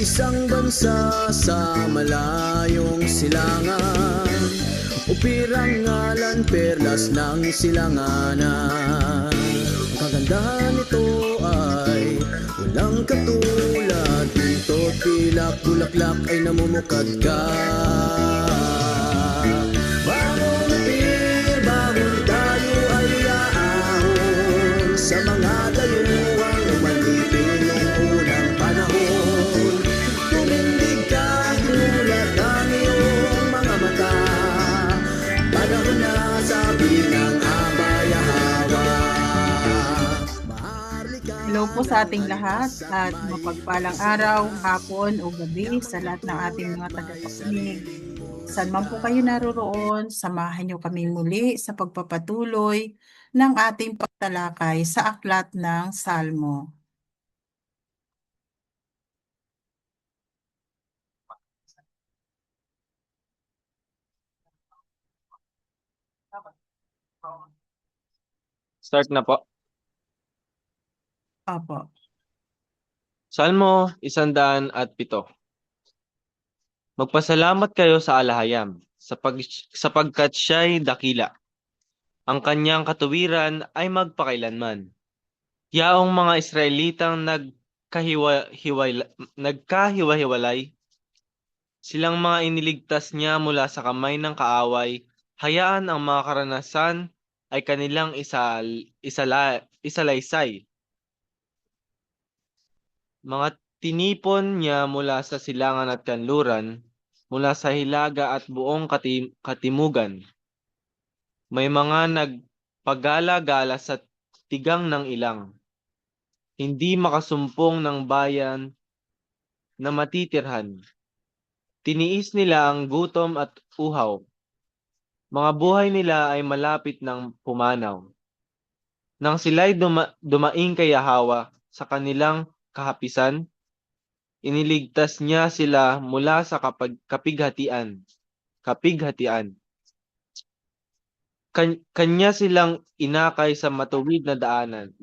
isang bansa sa malayong silangan, upirang ngalan perlas ng silanganan. Ang kagandahan nito ay walang katulad, dito tila bulaklak ay namumukad ka. Bangon upir, bangon tayo ay aahon sa mga dayuhang umalipin noong unang panahon. Tumindig ka, inulat ang iyong mga mata, panahon na sabi ng Abay-Hawa. Hello po sa ating lahat at mapagpalang araw, hapon o gabi sa lahat ng ating mga tagapakinig. Saan man po kayo naroroon, samahan niyo kami muli sa pagpapatuloy ng ating pagtalakay sa aklat ng Salmo. Start na po. Opo. Salmo 107. Magpasalamat kayo sa Alahayam, sapagkat siya'y dakila. Ang kanyang katuwiran ay magpakailanman. Yaong mga Israelitang nagkahiwa-hiwalay, silang mga iniligtas niya mula sa kamay ng kaaway, hayaan ang mga karanasan ay kanilang isalaysay. Mga tinipon niya mula sa silangan at kanluran, mula sa hilaga at buong katimugan. May mga nagpagala-gala sa tigang ng ilang, hindi makasumpong ng bayan na matitirhan. Tiniis nila ang gutom at uhaw. Mga buhay nila ay malapit ng pumanaw. Nang sila'y dumaing kay Yahweh sa kanilang kahapisan, iniligtas niya sila mula sa kapighatian. Kanya silang inakay sa matuwid na daan,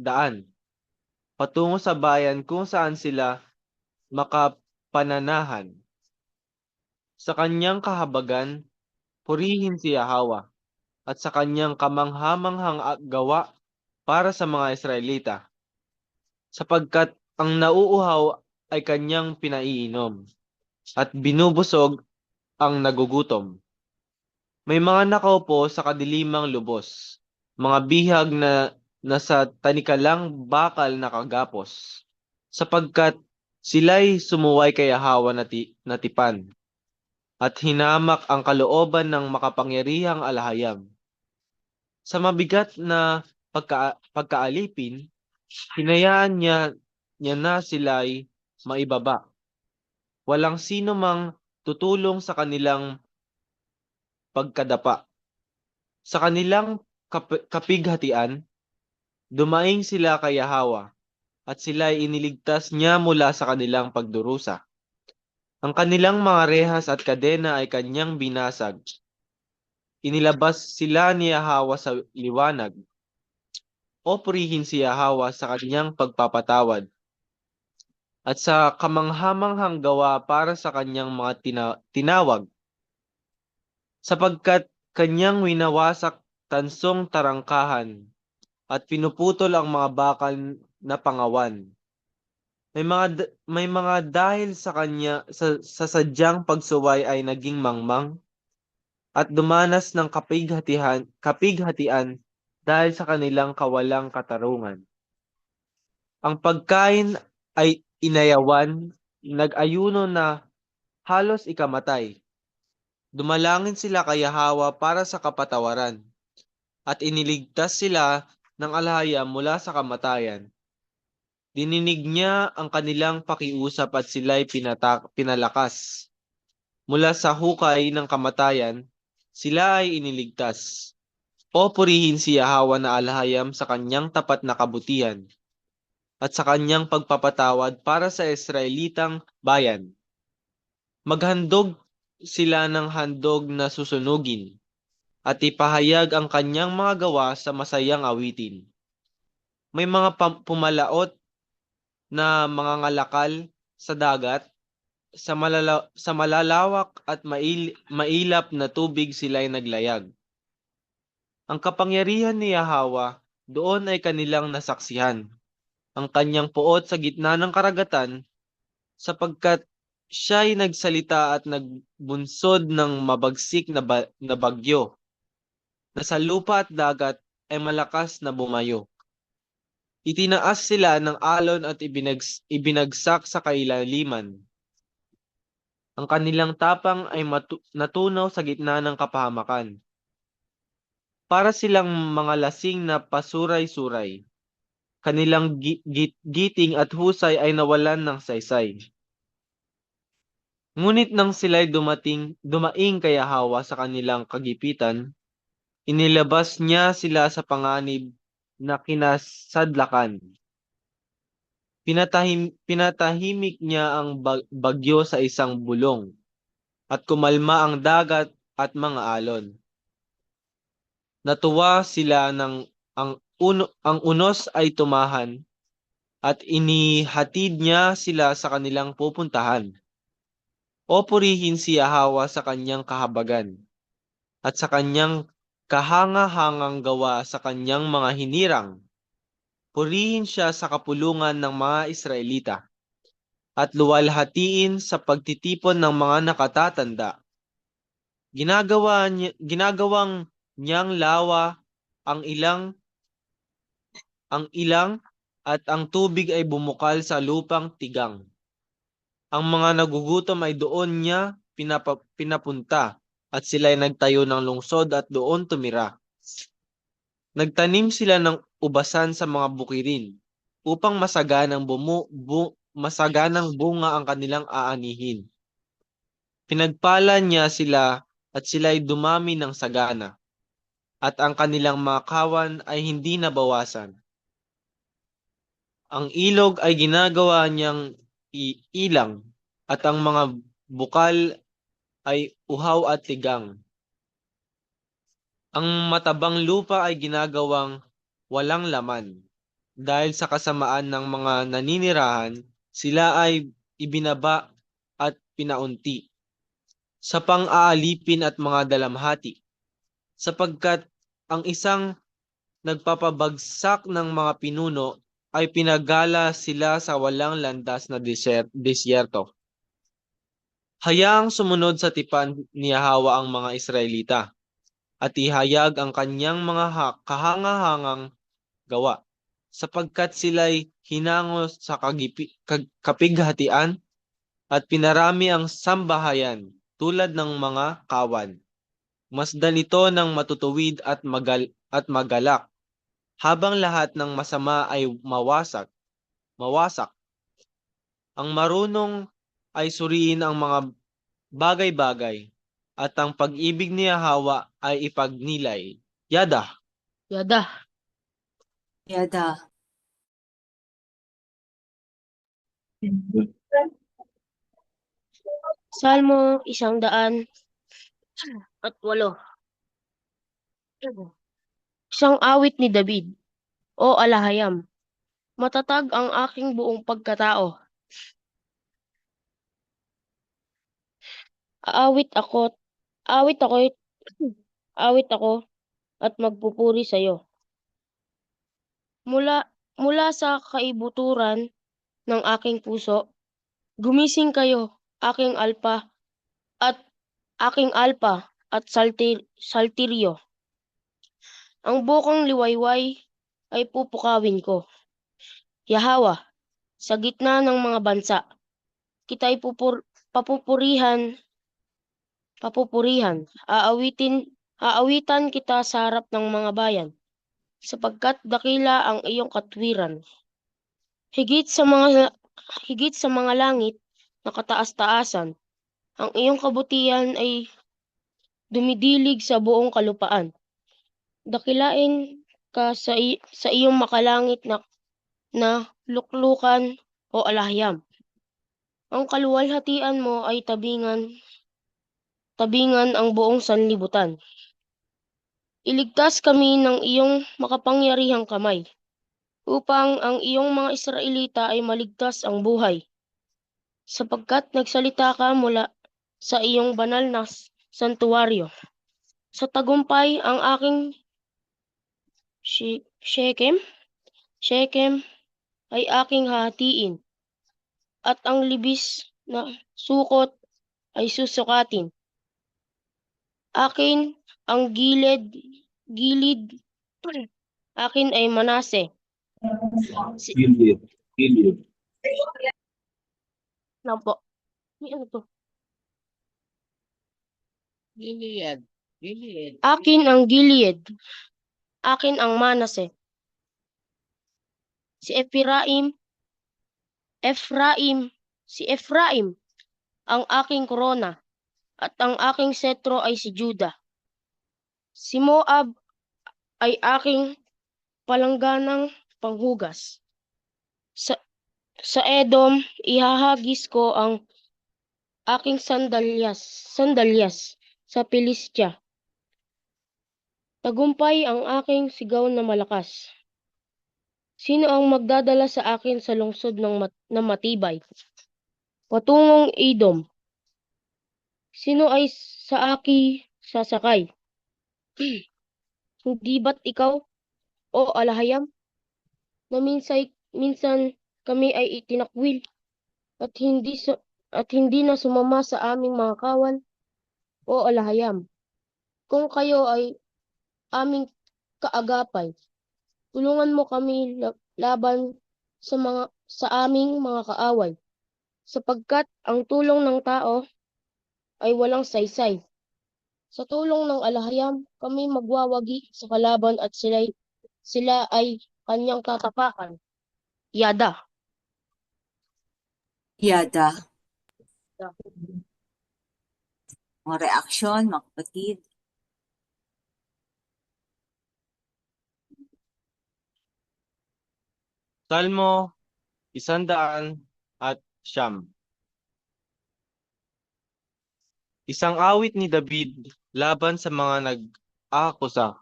patungo sa bayan kung saan sila makapananahan. Sa kanyang kahabagan, purihin si Yahweh, at sa kanyang kamanghamanghang gawa para sa mga Israelita, sapagkat ang nauuhaw ay kanyang pinaiinom, at binubusog ang nagugutom. May mga nakaupo sa kadilimang lubos, mga bihag na nasa tanikalang bakal na kagapos, sapagkat sila'y sumuway kay Yahweh na tipan, at hinamak ang kalooban ng makapangyarihang Alahayam. Sa mabigat na pagkaalipin, hinayaan niya na sila'y maibaba. Walang sino mang tutulong sa kanilang pagkadapa. Sa kanilang kapighatian, dumaing sila kay Yahweh, at sila'y iniligtas niya mula sa kanilang pagdurusa. Ang kanilang mga rehas at kadena ay kanyang binasag. Inilabas sila ni Yahweh sa liwanag. O purihin si Yahweh sa kanyang pagpapatawad, at sa kamanghamanghang gawa para sa kanyang mga tinawag, sapagkat kanyang winawasak tansong tarangkahan, at pinuputol ang mga bakal na pangawan. May mga dahil sa kanya sa sadyang pagsuway ay naging mangmang, at dumanas ng kapighatian dahil sa kanilang kawalang katarungan. Ang pagkain ay inayawan, nag-ayuno na halos ikamatay. Dumalangin sila kay Yahweh para sa kapatawaran, at iniligtas sila ng Alahayam mula sa kamatayan. Dininig niya ang kanilang pakiusap at sila'y pinalakas. Mula sa hukay ng kamatayan, sila ay iniligtas. O purihin si Yahweh na Alahayam sa kanyang tapat na kabutihan, at sa kanyang pagpapatawad para sa Israelitang bayan. Maghandog sila ng handog na susunugin, at ipahayag ang kanyang mga gawa sa masayang awitin. May mga pumalaot na mga ngalakal sa dagat, sa malalawak at mailap na tubig sila'y naglayag. Ang kapangyarihan ni Yahawa doon ay kanilang nasaksihan. Ang kanyang puot sa gitna ng karagatan, sapagkat siya'y nagsalita at nagbunsod ng mabagsik na bagyo, na sa lupa at dagat ay malakas na bumayo. Itinaas sila ng alon at ibinagsak sa kailaliman. Ang kanilang tapang ay natunaw sa gitna ng kapahamakan. Para silang mga lasing na pasuray-suray. Kanilang giting at husay ay nawalan ng saysay. Ngunit nang sila'y dumaing kay Yahawa sa kanilang kagipitan, inilabas niya sila sa panganib na kinasadlakan. Pinatahimik niya ang bagyo sa isang bulong, at kumalma ang dagat at mga alon. Natuwa sila ang unos ay tumahan, at inihatid niya sila sa kanilang pupuntahan. O purihin si Yahawa sa kanyang kahabagan, at sa kanyang kahanga-hangang gawa sa kanyang mga hinirang. Purihin siya sa kapulungan ng mga Israelita, at luwalhatiin sa pagtitipon ng mga nakatatanda. Ginagawang niyang lawa ang ilang at ang tubig ay bumukal sa lupang tigang. Ang mga nagugutom ay doon niya pinapunta, at sila'y nagtayo ng lungsod at doon tumira. Nagtanim sila ng ubasan sa mga bukirin, upang masaganang bunga ang kanilang aanihin. Pinagpala niya sila at sila'y dumami ng sagana, at ang kanilang mga kawan ay hindi nabawasan. Ang ilog ay ginagawa niyang ilang, at ang mga bukal ay uhaw at tigang. Ang matabang lupa ay ginagawang walang laman. Dahil sa kasamaan ng mga naninirahan, sila ay ibinaba at pinaunti sa pang-aalipin at mga dalamhati, sapagkat ang isang nagpapabagsak ng mga pinuno ay pinagala sila sa walang landas na disyerto. Hayaang sumunod sa tipan ni Yahawa ang mga Israelita, at ihayag ang kanyang mga kahanga-hangang gawa, sapagkat sila'y hinango sa kapighatian at pinarami ang sambahayan tulad ng mga kawan. Masdan ito ng matutuwid at magalak, habang lahat ng masama ay mawasak. Ang marunong ay suriin ang mga bagay-bagay, at ang pag-ibig ni Yahawa ay ipagnilay. Yada. Yada. Yada. Salmo 108. Isang awit ni David. O alahayam, matatag ang aking buong pagkatao. Awit ako at magpupuri sa iyo. Mula sa kaibuturan ng aking puso, gumising kayo, aking alpa at saltiryo. Ang bukang liwayway ay pupukawin ko. Yahawa, sa gitna ng mga bansa, kita'y papupurihan. Aawitan kita sa harap ng mga bayan, sapagkat dakila ang iyong katwiran. Higit sa mga langit na kataas-taasan, ang iyong kabutihan ay dumidilig sa buong kalupaan. Dakilain ka sa iyong makalangit na luklukan o alahyam. Ang kaluwalhatian mo ay tabingan ang buong sanlibutan. Iligtas kami ng iyong makapangyarihang kamay, upang ang iyong mga Israelita ay maligtas ang buhay. sapagkat nagsalita ka mula sa iyong banal na santuwaryo. Sa tagumpay ang aking Shekem ay aking hahatiin, at ang libis na sukot ay susukatin. Akin ang gilid, akin ay Manase. Gilead. Ano po? Ano to? Akin ang Gilead, akin ang Manase. Si Ephraim ang aking korona, at ang aking setro ay si Judah. Si Moab ay aking palangganang panghugas. Sa Edom, ihahagis ko ang aking sandalyas sa Pilistia. Tagumpay ang aking sigaw na malakas. Sino ang magdadala sa akin sa lungsod na matibay? Patungong Edom. Sino ay sa akin sasakay? Hindi ba't ikaw, o Alahayam, na minsan kami ay itinakwil at hindi na sumama sa aming mga kawan, o Alahayam? Kung kayo ay aming kaagapay, tulungan mo kami laban sa aming mga kaaway, sapagkat ang tulong ng tao ay walang saysay. Sa tulong ng Alahayam, kami magwawagi sa kalaban at sila ay kanyang tatapakan. Yada. Yada. Mga reaksyon, mga kapatid. Salmo 100 at Siyam. Isang awit ni David laban sa mga nag-aakusa.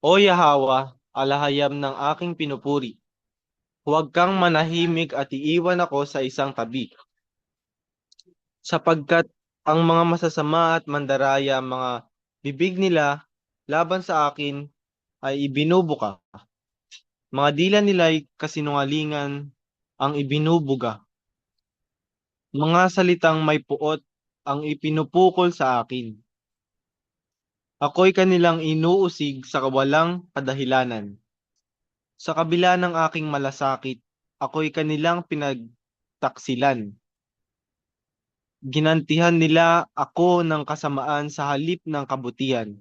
O Yahawa, Alahayam ng aking pinupuri, huwag kang manahimik at iiwan ako sa isang tabi. Sapagkat ang mga masasama at mandaraya, mga bibig nila laban sa akin ay ibinubuka. Mga dila nila'y kasinungalingan ang ibinubuga. Mga salitang may puot ang ipinupukol sa akin. Ako'y kanilang inuusig sa walang kadahilanan. Sa kabila ng aking malasakit, ako'y kanilang pinagtaksilan. Ginantihan nila ako ng kasamaan sa halip ng kabutihan,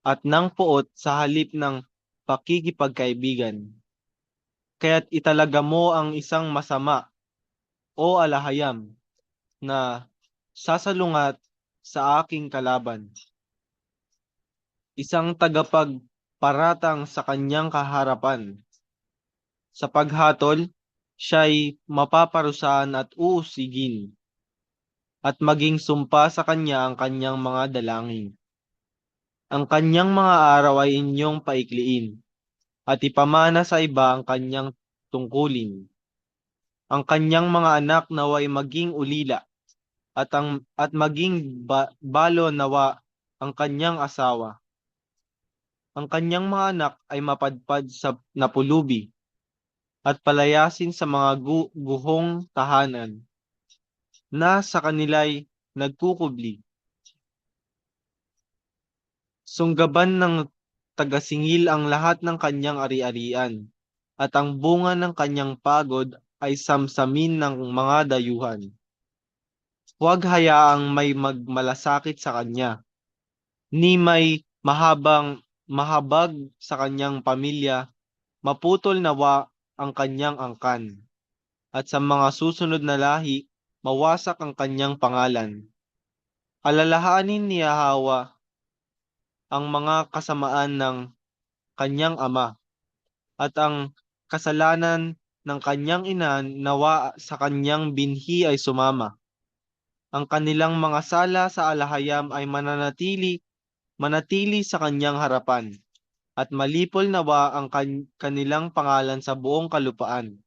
at ng puot sa halip ng pakikipagkaibigan. Kaya't italaga mo ang isang masama, o Alahayam, na sasalungat sa aking kalaban. Isang tagapagparatang sa kanyang kaharapan. Sa paghatol, siya'y mapaparusahan at uusigin, at maging sumpa sa kanya ang kanyang mga dalangin. Ang kanyang mga araw ay inyong paikliin, at ipamana sa iba ang kanyang tungkulin. Ang kanyang mga anak naway maging ulila, at maging balo nawa ang kanyang asawa. Ang kanyang mga anak ay mapadpad sa napulubi, at palayasin sa mga guhong tahanan, na sa kanila'y nagkukubli. Sunggaban ng tagasingil ang lahat ng kanyang ari-arian, at ang bunga ng kanyang pagod ay samsamin ng mga dayuhan. Huwag hayaang may magmalasakit sa kanya, ni may mahabag sa kanyang pamilya, maputol nawa ang kanyang angkan, at sa mga susunod na lahi, mawasak ang kanyang pangalan. Alalahanin ni Yahawa ang mga kasamaan ng kanyang ama, at ang kasalanan ng kanyang ina nawa sa kanyang binhi ay sumama. Ang kanilang mga sala sa Alahayam ay manatili sa kanyang harapan, at malipol nawa ang kanilang pangalan sa buong kalupaan.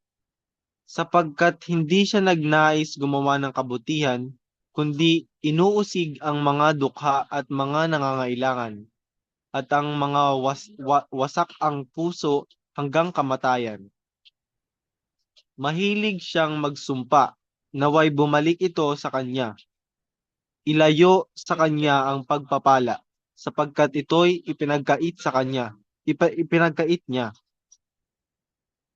sapagkat hindi siya nagnais gumawa ng kabutihan, kundi inuusig ang mga dukha at mga nangangailangan, at ang mga wasak ang puso hanggang kamatayan. Mahilig siyang magsumpa, naway bumalik ito sa kanya. Ilayo sa kanya ang pagpapala, sapagkat ito'y ipinagkait sa kanya, ipinagkait niya.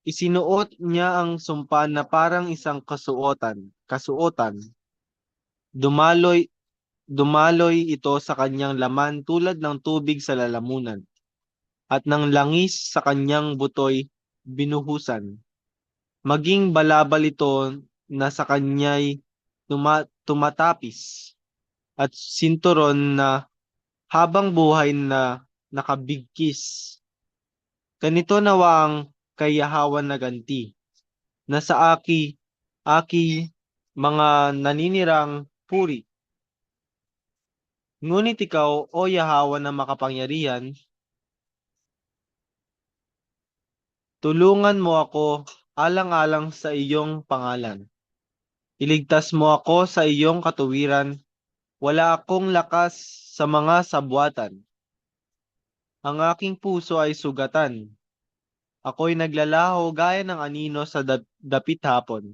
Isinuot niya ang sumpa na parang isang kasuotan. Dumaloy ito sa kanyang laman tulad ng tubig sa lalamunan, at ng langis sa kanyang butoy binuhusan. Maging balabal ito na sa kanya'y tumatapis, at sinturon na habang buhay na nakabigkis. Ganito nawa ang kayahawan na ganti, na sa aki mga naninirang puri. Ngunit ikaw, o Yahawa na makapangyarihan, tulungan mo ako alang-alang sa iyong pangalan. Iligtas mo ako sa iyong katuwiran. Wala akong lakas sa mga sabwatan. Ang aking puso ay sugatan. Ako'y naglalaho gaya ng anino sa dapit hapon.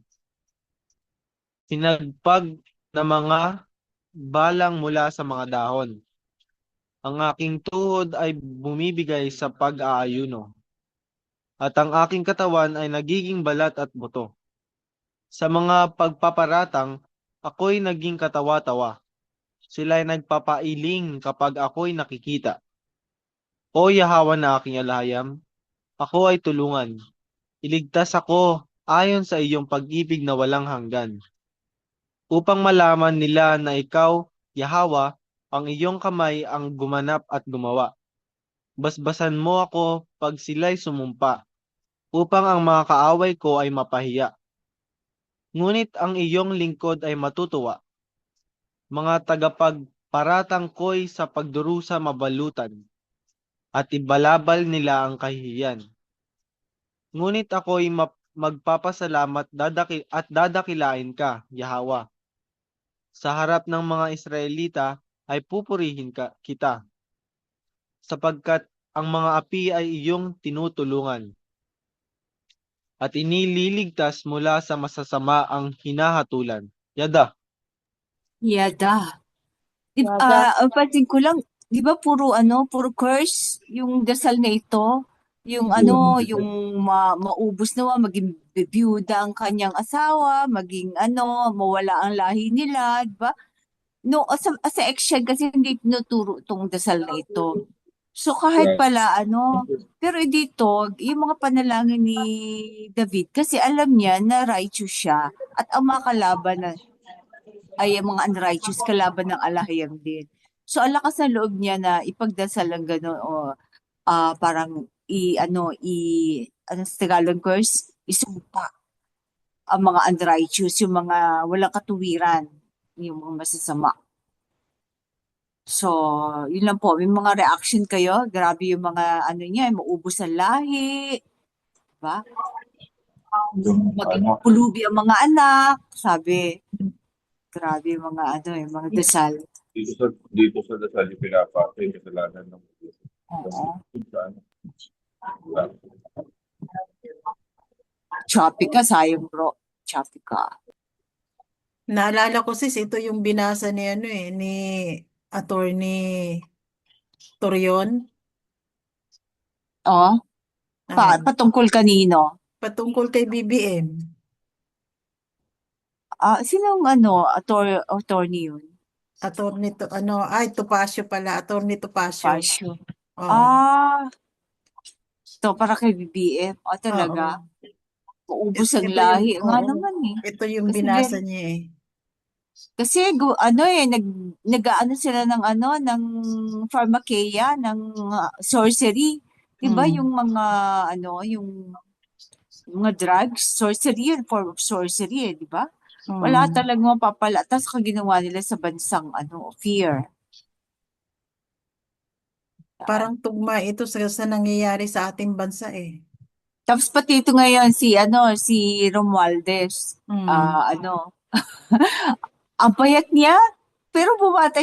Sinagpag na mga balang mula sa mga dahon. Ang aking tuhod ay bumibigay sa pag-aayuno, at ang aking katawan ay nagiging balat at buto. Sa mga pagpaparatang, ako'y naging katawa-tawa. Sila'y nagpapailing kapag ako'y nakikita. O Yahawa na aking alahayam, ako ay tulungan. Iligtas ako ayon sa iyong pag-ibig na walang hanggan. Upang malaman nila na ikaw, Yahawa, ang iyong kamay ang gumanap at gumawa. Basbasan mo ako pag sila'y sumumpa, upang ang mga kaaway ko ay mapahiya. Ngunit ang iyong lingkod ay matutuwa. Mga tagapagparatang ko'y sa pagdurusa mabalutan, at ibalabal nila ang kahihiyan. Ngunit ako'y magpapasalamat at dadakilain ka, Yahawa. Sa harap ng mga Israelita ay pupurihin kita, sapagkat ang mga api ay iyong tinutulungan, at inililigtas mula sa masasama ang hinahatulan. Yada. Yada. Yada. Pansin ko lang, di ba puro curse yung dasal na ito? Yung yung maubos na, maging biyuda ang kanyang asawa, maging mawala ang lahi nila, di ba? No, as a ex-Christian kasi hindi tinuturo itong dasal na ito. So kahit pala pero dito, yung mga panalangin ni David, kasi alam niya na righteous siya at ang mga kalaban ay ang mga unrighteous kalaban ng alahayam din. So ang lakas ng loob niya na ipagdasal ang gano'n o parang ano sa Tagalog curse, isumpa ang mga unrighteous, yung mga walang katuwiran, yung mga masasama. So, yun lang po. May mga reaction kayo. Grabe yung mga niya, maubos ang lahi. Diba? Maging pulubi ang mga anak. Sabi, grabe yung mga yung mga dasal. Dito sa dasal yung pinapatay yung kasalanan ng Oo. Choppy ka, sayang bro. Choppy ka. Naalala ko sis, ito yung binasa ni ni Attorney Torion. Oh, patungkol kanino? Patungkol kay BBM. Sinong attorney yun? Attorney Topacio pala, Attorney Topacio. Pasyo. Oo. Ito para kay BBM. Talaga? Maubos ang Ito lahi. yung- Nga oo. naman eh. Ito yung Kasi binasa niya eh. Kasi nag-aano sila ng ng pharmakeia, ng sorcery. 'Di ba yung mga yung mga drugs, sorcery yun, form of sorcery, 'di ba? Wala talagang mapapala. Tapos ginawa nila sa bansang fear. Parang tugma ito sa nangyayari sa ating bansa eh. Tapos pati ito ngayon si Romualdez. Mm. Ang payat niya, pero bumata.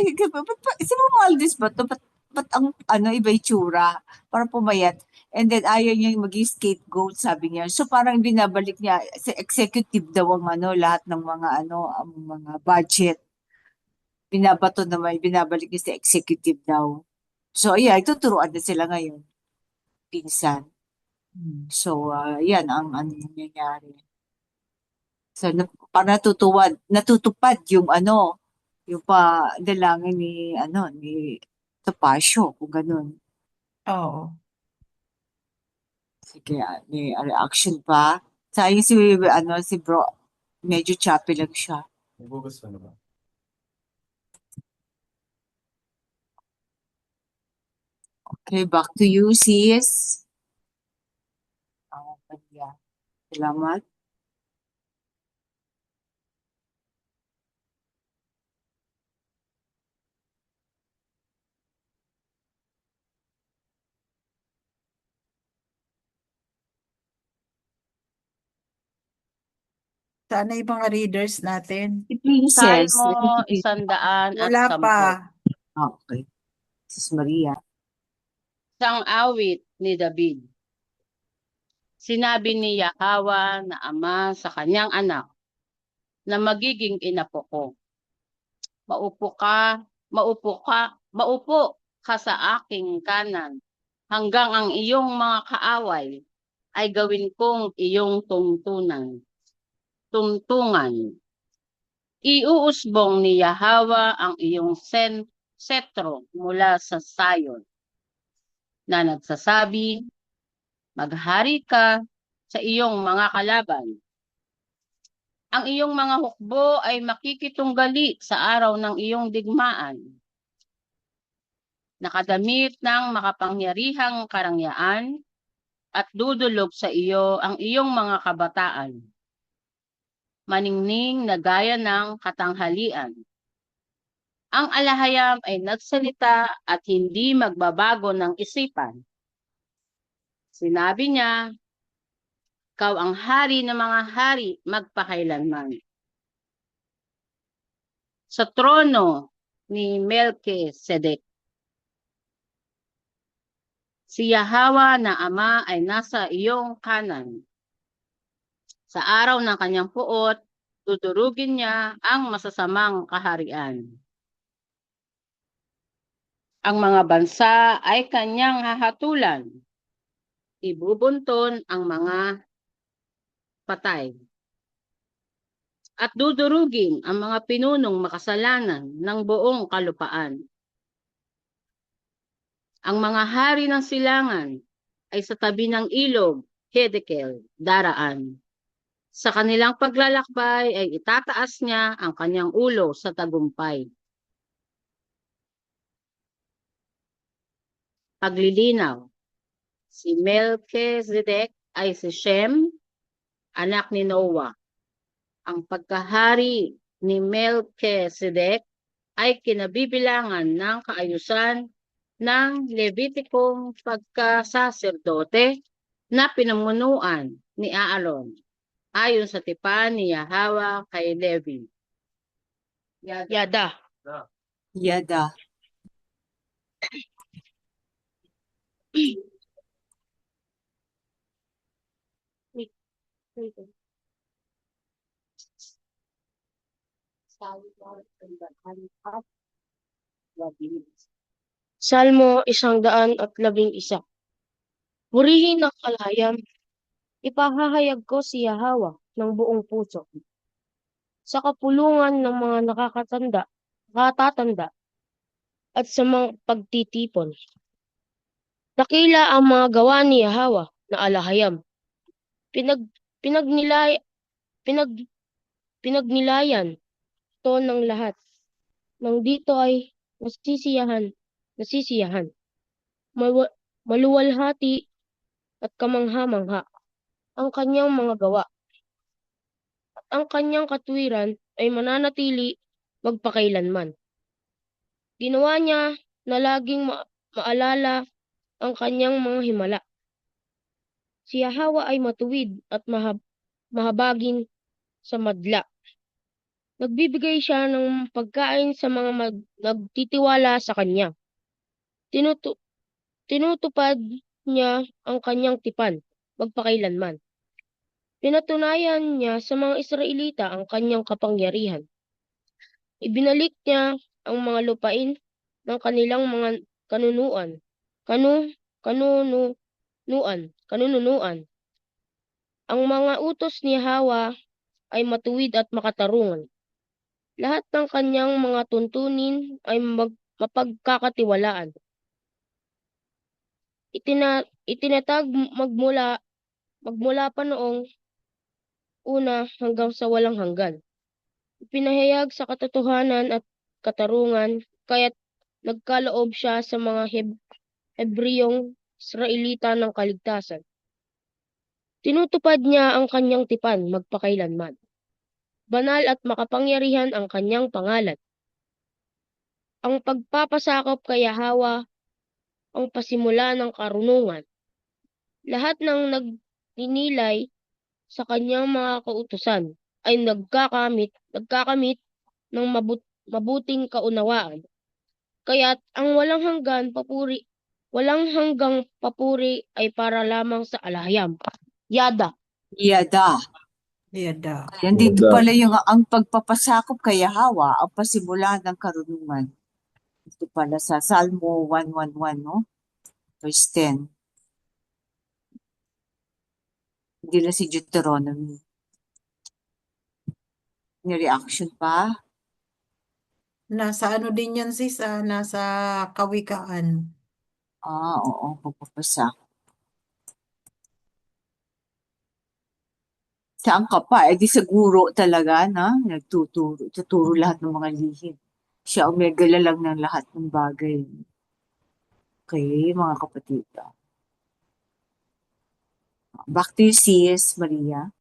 Si Romualdez ba to? Ba't ang iba itsura? Parang pumayat. And then ayaw niya maging scapegoat, sabi niya. So parang binabalik niya sa executive daw ang lahat ng mga ang mga budget. Binabalik niya sa executive daw. So ayan, tuturuan na sila ngayon. Pinsan. So yan ang nangyayari. So para natutupad yung yung dalangin ni Topacio, kung ganun. Oo. Sige, may reaction pa. Sayang si bro, medyo choppy lang siya. Nagugas ka na ba? Okay, back to you, sis. Yeah. Salamat. Sana yung mga readers natin. Si Princess. Salmo 110. Wala pa. Okay. Sis Maria. Isang awit ni David. Sinabi ni Yahweh na ama sa kanyang anak na magiging inapo ko. Maupo ka sa aking kanan hanggang ang iyong mga kaaway ay gawin kong iyong tuntungan. Iuusbong ni Yahweh ang iyong setro mula sa Sayon na nagsasabi, maghari ka sa iyong mga kalaban. Ang iyong mga hukbo ay makikitunggali sa araw ng iyong digmaan. Nakadamit ng makapangyarihang karangyaan at dudulog sa iyo ang iyong mga kabataan. Maningning na gaya ng katanghalian. Ang alahayam ay nagsalita at hindi magbabago ng isipan. Sinabi niya, ikaw ang hari ng mga hari magpakailanman. Sa trono ni Melchizedek. Si Yahweh na ama ay nasa iyong kanan. Sa araw ng kanyang puot, dudurugin niya ang masasamang kaharian. Ang mga bansa ay kanyang hahatulan. Ibubunton ang mga patay. At dudurugin ang mga pinunong makasalanan ng buong kalupaan. Ang mga hari ng silangan ay sa tabi ng ilog, Hiddekel, daraan. Sa kanilang paglalakbay ay itataas niya ang kanyang ulo sa tagumpay. Paglilinaw. Si Melchizedek ay si Shem, anak ni Noah. Ang pagkahari ni Melchizedek ay kinabibilangan ng kaayusan ng Levitikong pagkasaserdote na pinamunuan ni Aaron ayon sa tipan ni Yahweh kay Levi. Yada. Salmo 111. Purihin ang kalayam. Ipahahayag ko si Yahweh ng buong puso. Sa kapulungan ng mga nakatatanda, at sa mga pagtitipon. Dakila ang mga gawa ni Yahweh na alahayam. Pinagnilayan to ng lahat. Nang dito ay nasisiyahan. Maluwalhati at kamangha-mangha ang kanyang mga gawa. At ang kanyang katwiran ay mananatili magpakailanman. Ginawa niya na laging maalala ang kanyang mga himala. Si Yahweh ay matuwid at mahabagin sa madla. Nagbibigay siya ng pagkain sa mga nagtitiwala sa kanya. Tinutupad niya ang kanyang tipan, magpakailanman. Pinatunayan niya sa mga Israelita ang kanyang kapangyarihan. Ibinalik niya ang mga lupain ng kanilang mga kanunuan. Ang mga utos ni Hawa ay matuwid at makatarungan. Lahat ng kanyang mga tuntunin ay mapagkakatiwalaan. Itinatag magmula pa noong una hanggang sa walang hanggan. Ipinahayag sa katotohanan at katarungan, kaya't nagkaloob siya sa mga Hebreyong Israelita ng kaligtasan. Tinutupad niya ang kanyang tipan magpakailanman. Banal at makapangyarihan ang kanyang pangalan. Ang pagpapasakop kay Yahweh ang pasimula ng karunungan. Lahat ng nagninilay sa kanyang mga kautusan ay nagkakamit ng mabuting kaunawaan. Kaya't ang walang hanggang papuri ay para lamang sa alahayam. Yada. Yada. Yada. Yan dito pala yung ang pagpapasakop kay Yahweh, ang pasimula ng karunungan. Ito pala sa Salmo 111, no? Verse 10. Hindi na si Deuteronomy. May reaction pa? Nasa ano din yan sis, nasa kawikaan. Oo, pagpapasakop. Saan ka pa? Eh di sa guro talaga, na? Tuturo lahat ng mga lihim. Siya ang may galalang ng lahat ng bagay. Okay, mga kapatid. Back to you, sis, Maria.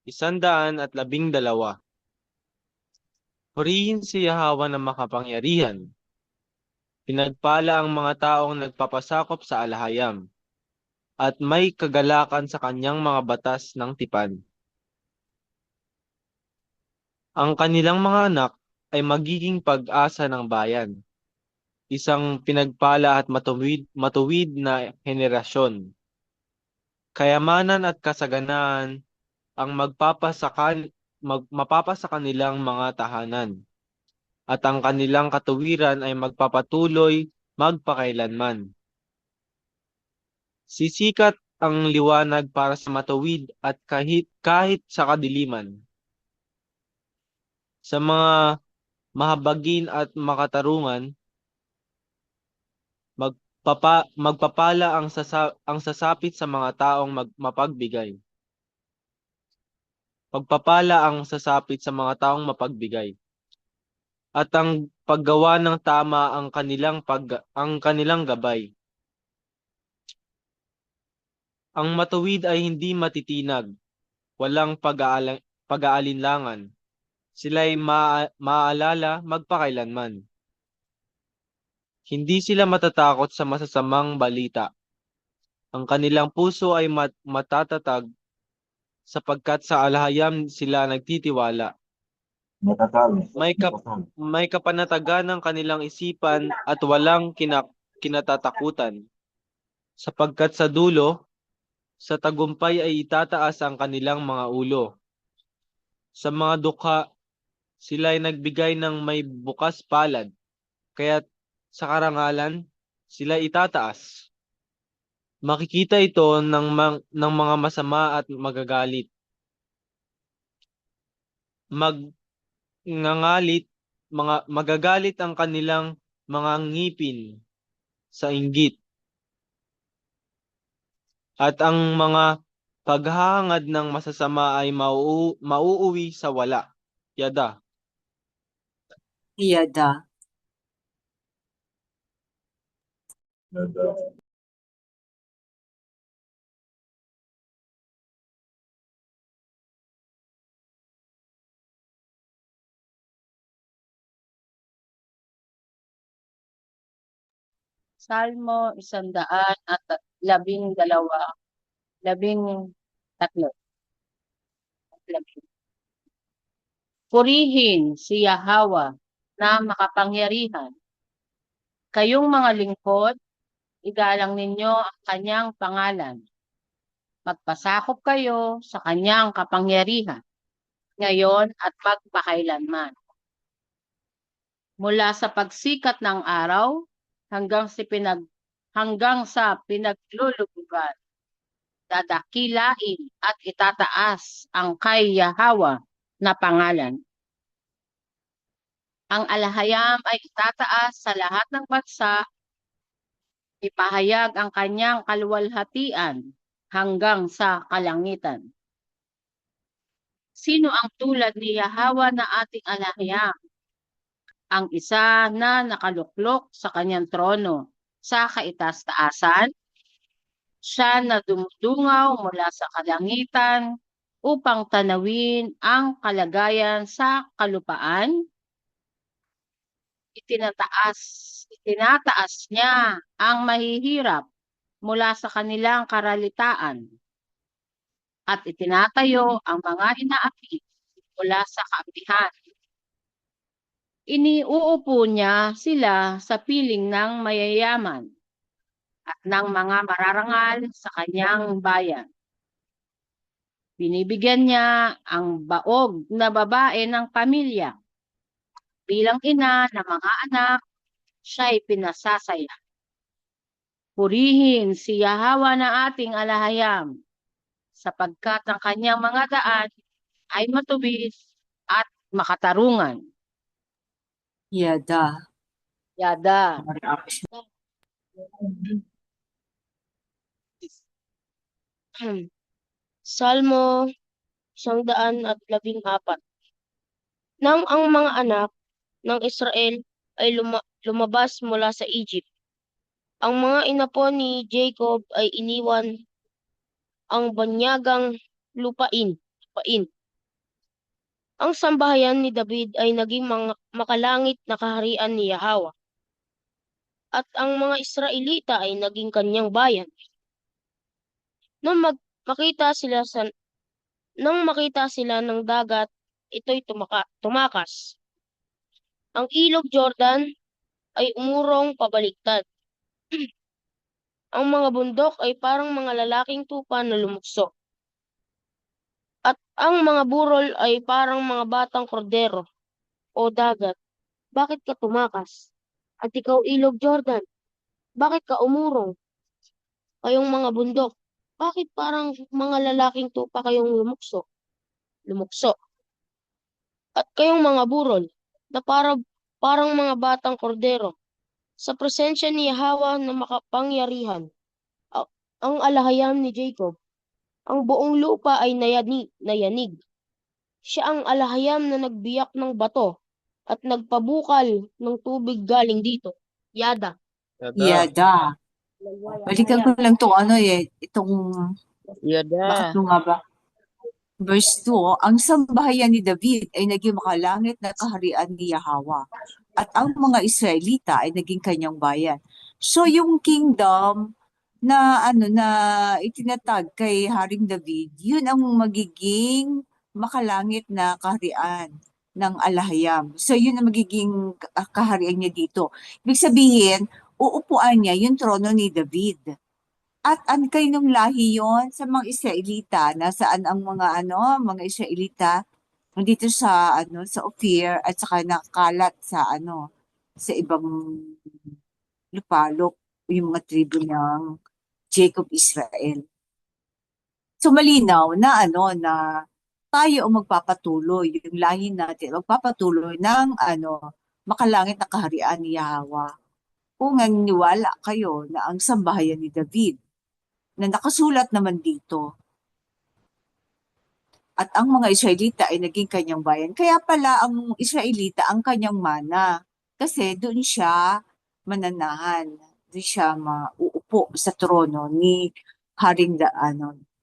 Isandaan at 12. Purihin si Yahweh na makapangyarihan. Pinagpala ang mga taong nagpapasakop sa alahayam, at may kagalakan sa kanyang mga batas ng tipan. Ang kanilang mga anak ay magiging pag-asa ng bayan, isang pinagpala at matuwid na henerasyon. Kayamanan at kasaganaan ang mapapasa kanilang mga tahanan, at ang kanilang katuwiran ay magpapatuloy magpakailanman. Sisikat ang liwanag para sa matuwid at kahit sa kadiliman. Sa mga mahabagin at makatarungan, magpapala ang sasapit sa mga taong mapagbigay. Pagpapala ang sasapit sa mga taong mapagbigay. At ang paggawa ng tama ang kanilang gabay. Ang matuwid ay hindi matitinag, walang pag-aalinlangan. Sila'y maaalala magpakailanman. Hindi sila matatakot sa masasamang balita. Ang kanilang puso ay matatatag, sapagkat sa alahayam sila nagtitiwala. May kapanatagan ng kanilang isipan at walang kinatatakutan. Sapagkat sa dulo, sa tagumpay ay itataas ang kanilang mga ulo. Sa mga dukha, sila ay nagbigay ng may bukas palad, kaya't sa karangalan, sila itataas. Makikita ito ng mga masama at magagalit. Magagalit ang kanilang mga ngipin sa inggit. At ang mga paghahangad ng masasama ay mauuwi sa wala. Yada. Yada. Salmo 112, 13. Purihin si Yahweh na makapangyarihan. Kayong mga lingkod, igalang ninyo ang kanyang pangalan. Magpasakop kayo sa kanyang kapangyarihan, ngayon at magpakailanman. Mula sa pagsikat ng araw hanggang sa pinaglulubugan, dadakilain at itataas ang kay Yahweh na pangalan. Ang alahayam ay itataas sa lahat ng bansa, ipahayag ang kanyang kaluwalhatian hanggang sa kalangitan. Sino ang tulad ni Yahweh na ating alahayam? Ang isa na nakaluklok sa kanyang trono sa kaitaas-taasan, siya na dumudungaw mula sa kalangitan upang tanawin ang kalagayan sa kalupaan. Itinataas niya ang mahihirap mula sa kanilang karalitaan at itinatayo ang mga inaapi mula sa kaampihan. Iniuupo niya sila sa piling ng mayayaman at ng mga mararangal sa kanyang bayan. Binibigyan niya ang baog na babae ng pamilya. Bilang ina ng mga anak, siya'y pinasasaya. Purihin si Yahweh na ating alahayam, sapagkat ang kanyang mga daan ay matuwid at makatarungan. Yada. Yada. Salmo 114. Nang ang mga anak ng Israel ay lumabas mula sa Egypt, ang mga inapo ni Jacob ay iniwan ang banyagang lupain. Ang sambahayan ni David ay naging makalangit na kaharian ni Yahweh, at ang mga Israelita ay naging kanyang bayan. Nang makita sila ng dagat, ito'y tumakas. Ang ilog Jordan ay umurong pabaliktad. Ang mga bundok ay parang mga lalaking tupa na lumukso. At ang mga burol ay parang mga batang kordero. O dagat, bakit ka tumakas? At ikaw, ilog Jordan, bakit ka umurong? Kayong mga bundok, bakit parang mga lalaking tupa kayong lumukso? At kayong mga burol, na parang mga batang kordero, sa presensya ni Yahweh na makapangyarihan, ang alahayam ni Jacob, ang buong lupa ay nayanig. Siya ang alahayam na nagbiyak ng bato at nagpabukal ng tubig galing dito. Yada. Yada. Balikan ko lang itong bakit nga ba? Verse 2, ang sambahayan ni David ay naging makalangit na kaharian ni Yahweh, at ang mga Israelita ay naging kanyang bayan. So yung kingdom na itinatag kay Haring David, yun ang magiging makalangit na kaharian ng alahayam. So yun ang magiging kaharian niya dito. Ibig sabihin, uupuan niya yung trono ni David. At kaninong lahi yon? Sa mga Israelita. Nasaan ang mga mga Israelita? Nandito sa sa Ophir, at saka nakalat sa sa ibang lupalop, yung mga tribo ng Jacob Israel. So malinaw na na tayo ang magpapatuloy, yung lahi natin magpapatuloy ng makalangit na kaharian ni Yahweh. Kung naniniwala kayo na ang sambahayan ni David na nakasulat naman dito, at ang mga Israelita ay naging kanyang bayan. Kaya pala ang Israelita ang kanyang mana. Kasi doon siya mananahan. Doon siya mauupo sa trono ni Haring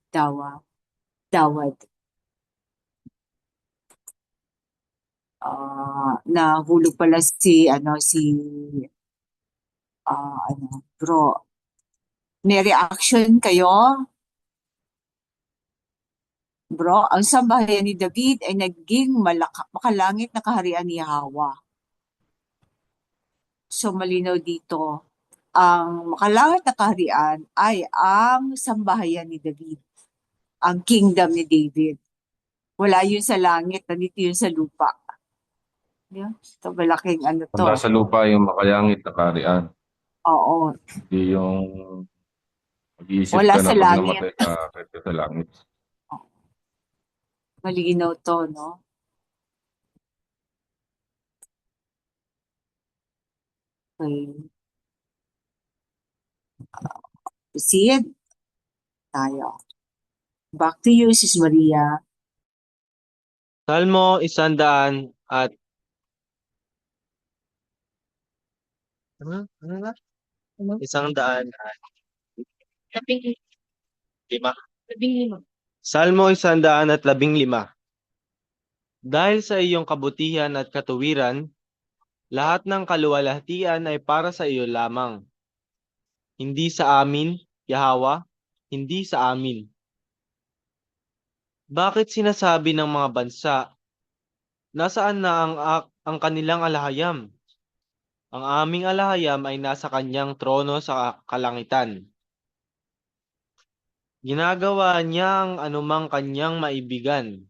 Dawad. Nahulog pala si Bro, may reaction kayo? Bro, ang sambahayan ni David ay naging makalangit na kaharian ni Yahweh. So malinaw dito, ang makalangit na kaharian ay ang sambahayan ni David, ang kingdom ni David. Wala yun sa langit, nandito yun sa lupa. Yeah. Ito malaking ano to. Nasa lupa yung makayangit na kaharian. Oo, Hindi yung mag-iisip wala ka sa na pag langit. namatay ka, kahit ka sa langit. Malinaw to, no? Okay. Proceed tayo. Back to you, Sis Maria. Salmo 100 at ano na? 100 at lima. Salmo 115. Dahil sa iyong kabutihan at katuwiran, lahat ng kaluwalhatian ay para sa iyo lamang. Hindi sa amin, Yahweh, hindi sa amin. Bakit sinasabi ng mga bansa, nasaan na ang kanilang alahayam? Ang aming alahayam ay nasa kanyang trono sa kalangitan. Ginagawa niya ang anumang kanyang maibigan.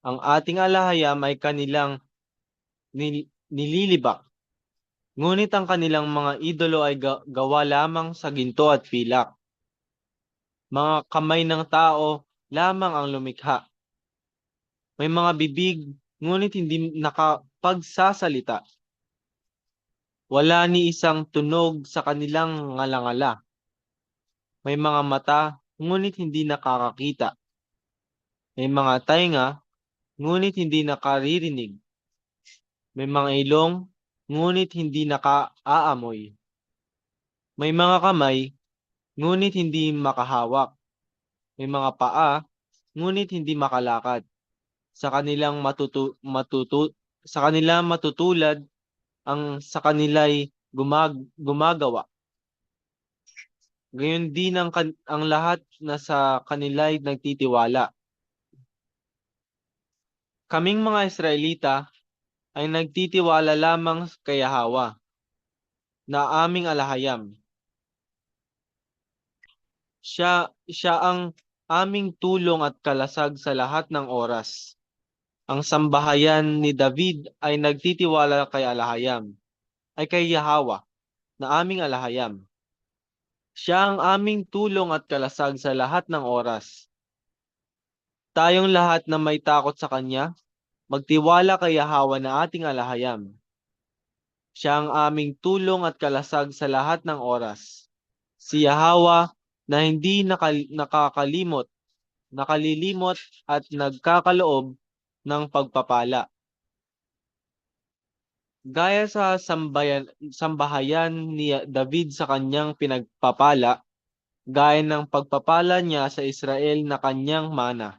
Ang ating alahayam ay kanilang nililibak. Ngunit ang kanilang mga idolo ay gawa lamang sa ginto at pilak. Mga kamay ng tao lamang ang lumikha. May mga bibig, ngunit hindi nakapagsasalita. Wala ni isang tunog sa kanilang ngalangala. May mga mata, ngunit hindi nakakakita. May mga tainga, ngunit hindi nakaririnig. May mga ilong, ngunit hindi nakaaamoy. May mga kamay, ngunit hindi makahawak. May mga paa, ngunit hindi makalakad. Sa kanilang matutulad ang sa kanila'y gumagawa. Gayon din ang lahat na sa kanila'y nagtitiwala. Kaming mga Israelita ay nagtitiwala lamang kay Yahweh na aming alahayam. Siya ang aming tulong at kalasag sa lahat ng oras. Ang sambahayan ni David ay nagtitiwala kay Yahweh na aming alahayam. Siya ang aming tulong at kalasag sa lahat ng oras. Tayong lahat na may takot sa Kanya, magtiwala kay Yahweh na ating alahayam. Siya ang aming tulong at kalasag sa lahat ng oras. Si Yahweh na hindi nakalilimot at nagkakaloob ng pagpapala. Gaya sa sambahayan ni David sa kanyang pinagpapala, gaya ng pagpapala niya sa Israel na kanyang mana.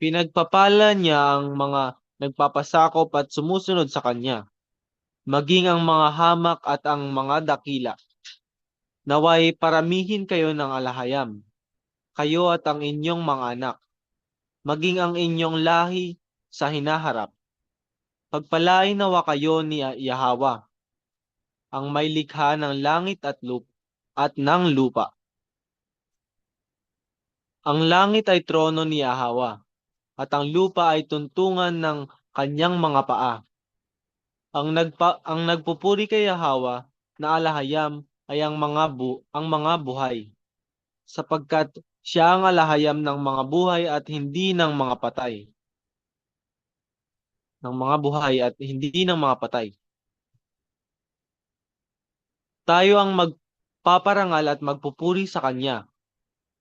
Pinagpapala niya ang mga nagpapasakop at sumusunod sa kanya, maging ang mga hamak at ang mga dakila. Naway paramihin kayo ng alahayam, kayo at ang inyong mga anak, maging ang inyong lahi sa hinaharap. Pagpalain nawa kayo ni Yahweh, ang may likha ng langit at ng lupa. Ang langit ay trono ni Yahweh, at ang lupa ay tuntungan ng kanyang mga paa. Ang nagpupuri kay Yahweh na alahayam ay ang mga buhay, sapagkat siya ang alahayam ng mga buhay at hindi ng mga patay. Tayo ang magpaparangal at magpupuri sa Kanya,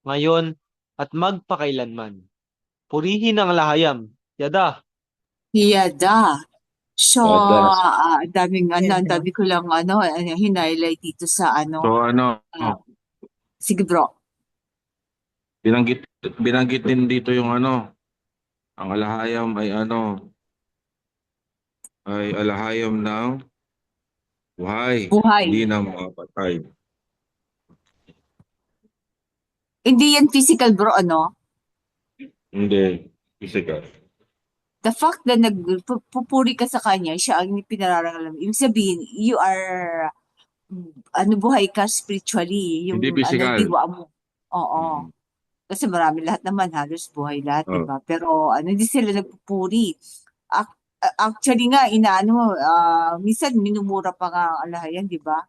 ngayon at magpakailanman. Purihin ang alahayam. Yada. Yada. So, Yada. ang dami ko lang hinighlight dito sa So sige bro. binanggit din dito yung ang alahayam ay ay alahayam ng buhay, Buhay. hindi ng mga patay. Hindi yan physical, bro, ano? Hindi physical. The fact na nagpupuri ka sa kanya, siya ang pinararangalan mo. Ibig sabihin, you are, buhay ka spiritually. Hindi Yung, physical. diwa mo. Oo. Mm. Kasi marami lahat naman, halos buhay lahat, di Oh. ba? Pero, hindi sila nagpupuri. Actually nga, minsan minumura pa nga ang alahayan, di ba?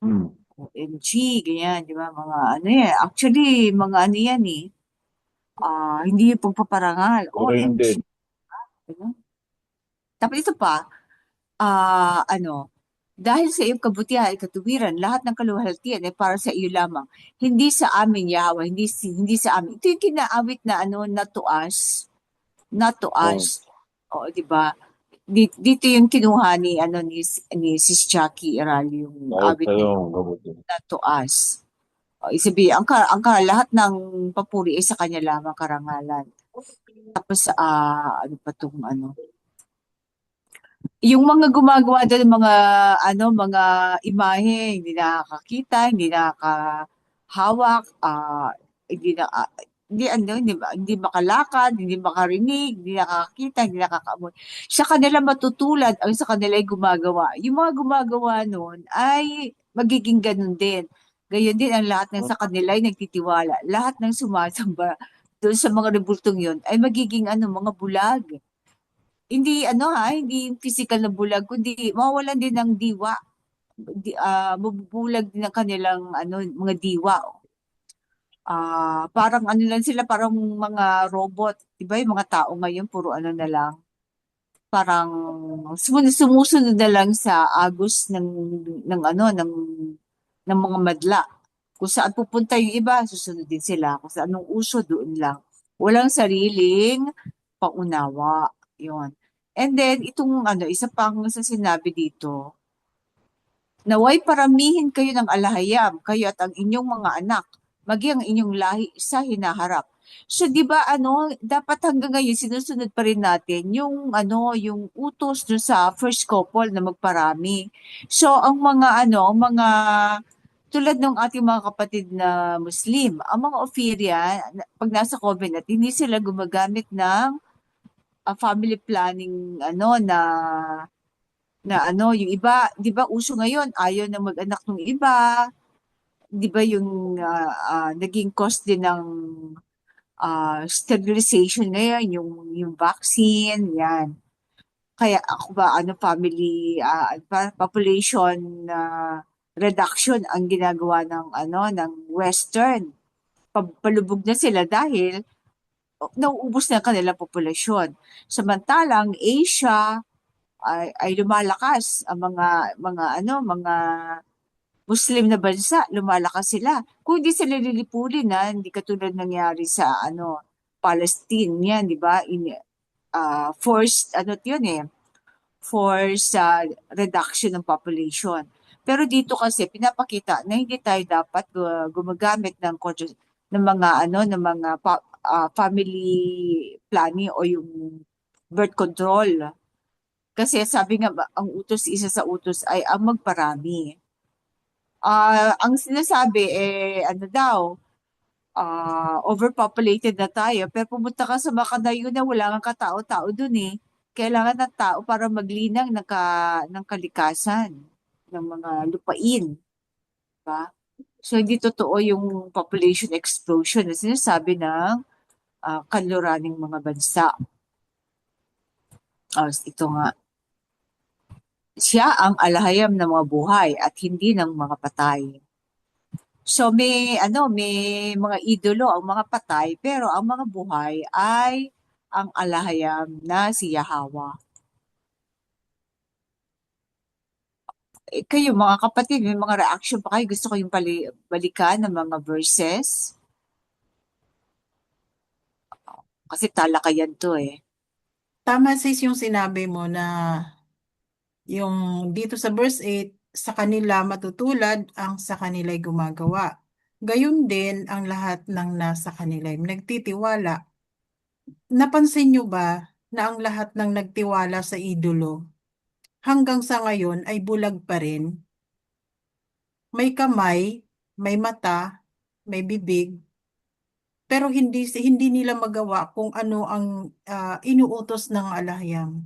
Mm. OMG, ganyan, di ba? Mga ano yan. Actually, mga ano yan eh. Hindi yung pagpaparangal. Pero hindi. OMG. Ano? Tapos ito pa, dahil sa iyong kabutihan at katuwiran, lahat ng kaluwalhatian ay para sa iyo lamang. Hindi sa amin, Yahweh, hindi sa amin. Ito yung kinaawit na not to us. Not to us. O, di ba? Dito yung kinuha ni Sis Jackie Iral, yung Dahil awit sa na iyong kabuti. not to us. O, isabi, lahat ng papuri ay sa kanya lamang karangalan. Tapos, ano pa itong yung mga gumagawa doon ng mga imahe, hindi nakakakita, hindi nakakahawak, hindi makalakad, hindi makarinig, hindi nakakakita, hindi nakakaamoy. Sa kanila matutulad ang sa kanila ay gumagawa. Yung mga gumagawa noon ay magiging ganun din. Gayon din ang lahat ng sa kanila ay nagtitiwala. Lahat ng sumasamba doon sa mga rebultong yun ay magiging mga bulag. Hindi hindi yung physical na bulag, kundi mawawalan din ng diwa. Mabubulag din ang kanilang mga diwa. Parang lang sila, parang mga robot. Diba yung mga tao ngayon, puro na lang. Parang sumusunod na lang sa agos ng mga madla. Kung saan pupunta yung iba, susunod din sila. Kung saan anong uso, doon lang. Walang sariling pangunawa. Yun. And then, itong isa pang sa sinabi dito, naway paramihin kayo ng alahayam, kayo at ang inyong mga anak, maging ang inyong lahi sa hinaharap. So, di ba, dapat hanggang ngayon, sinusunod pa rin natin yung utos dun sa first couple na magparami. So, ang mga, tulad ng ating mga kapatid na Muslim, ang mga Ophiria, pag nasa covenant, hindi sila gumagamit ng family planning yung iba, 'di ba uso ngayon ayaw na mag-anak ng iba, 'di ba yung naging cause din ng sterilization ngayon yung vaccine, yan. Kaya ako ba family population reduction ang ginagawa ng Western. Palubog na sila dahil nauubos na ang kanilang populasyon. Samantalang Asia ay lumalakas ang mga Muslim na bansa, lumalakas sila. Kung hindi sila lilipulin hindi katulad nangyari sa Palestine yan, di ba? Forced forced reduction ng population. Pero dito kasi pinapakita na hindi tayo dapat gumagamit ng mga family planning o yung birth control. Kasi sabi nga, isa sa utos ay ang magparami. Ang sinasabi, overpopulated na tayo. Pero pumunta ka sa Macadayo na wala kang katao-tao dun eh. Kailangan ng tao para maglinang ng kalikasan, ng mga lupain. Diba? So, hindi totoo yung population explosion na sinasabi ng kanluraning mga bansa. Ito nga. Siya ang alahayam ng mga buhay at hindi ng mga patay. So, may mga idolo ang mga patay, pero ang mga buhay ay ang alahayam na si Yahweh. Kayo mga kapatid, may mga reaction pa kayo? Gusto ko yung balikan ng mga verses? Kasi talakayan to eh. Tama sis yung sinabi mo na yung dito sa verse 8, sa kanila matutulad ang sa kanila'y gumagawa. Gayon din ang lahat ng nasa kanila'y nagtitiwala. Napansin nyo ba na ang lahat ng nagtiwala sa idolo hanggang sa ngayon ay bulag pa rin. May kamay, may mata, may bibig, pero hindi nila magawa kung ano ang inuutos ng alahiyang.